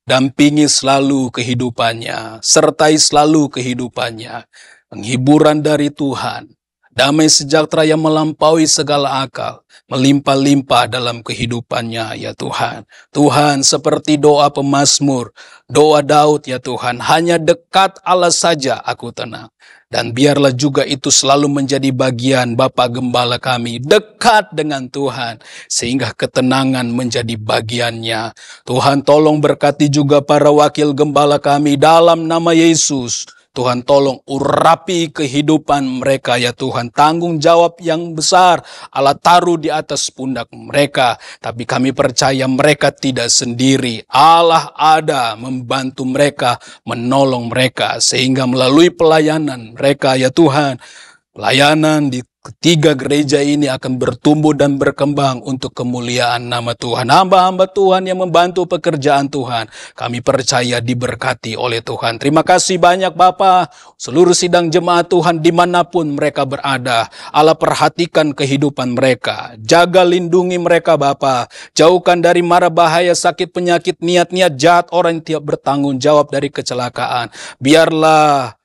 dampingi selalu kehidupannya, sertai selalu kehidupannya. Penghiburan dari Tuhan, damai sejahtera yang melampaui segala akal, melimpah-limpah dalam kehidupannya ya Tuhan. Tuhan, seperti doa pemazmur, doa Daud ya Tuhan, hanya dekat Allah saja aku tenang. Dan biarlah juga itu selalu menjadi bagian Bapak Gembala kami, dekat dengan Tuhan, sehingga ketenangan menjadi bagiannya. Tuhan tolong berkati juga para wakil gembala kami dalam nama Yesus. Tuhan tolong urapi kehidupan mereka ya Tuhan. Tanggung jawab yang besar Allah taruh di atas pundak mereka. Tapi kami percaya mereka tidak sendiri. Allah ada membantu mereka, menolong mereka. Sehingga melalui pelayanan mereka ya Tuhan, pelayanan di ketiga gereja ini akan bertumbuh dan berkembang untuk kemuliaan nama Tuhan. Hamba-hamba Tuhan yang membantu pekerjaan Tuhan, kami percaya diberkati oleh Tuhan. Terima kasih banyak Bapa, seluruh sidang jemaat Tuhan dimanapun mereka berada. Allah perhatikan kehidupan mereka, jaga lindungi mereka Bapa. Jauhkan dari mara bahaya, sakit, penyakit, niat-niat jahat orang yang tidak bertanggung jawab dari kecelakaan. Biarlah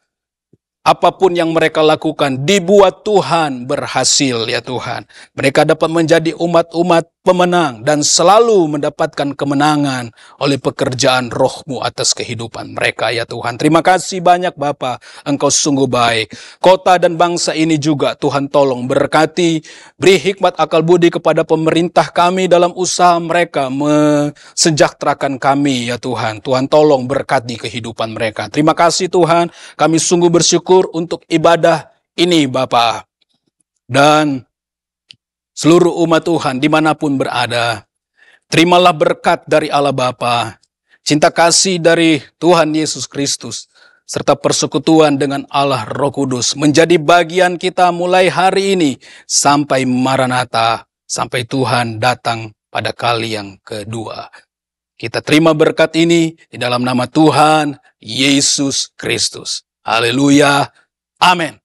apapun yang mereka lakukan dibuat Tuhan berhasil ya Tuhan. Mereka dapat menjadi umat-umat pemenang dan selalu mendapatkan kemenangan oleh pekerjaan Roh-Mu atas kehidupan mereka ya Tuhan. Terima kasih banyak Bapa, Engkau sungguh baik. Kota dan bangsa ini juga Tuhan tolong berkati, beri hikmat akal budi kepada pemerintah kami dalam usaha mereka mensejahterakan kami ya Tuhan. Tuhan tolong berkati kehidupan mereka. Terima kasih Tuhan, kami sungguh bersyukur untuk ibadah ini Bapa. Dan seluruh umat Tuhan dimanapun berada, terimalah berkat dari Allah Bapa, cinta kasih dari Tuhan Yesus Kristus, serta persekutuan dengan Allah Roh Kudus menjadi bagian kita mulai hari ini sampai Maranatha, sampai Tuhan datang pada kali yang kedua. Kita terima berkat ini di dalam nama Tuhan Yesus Kristus. Haleluya. Amin.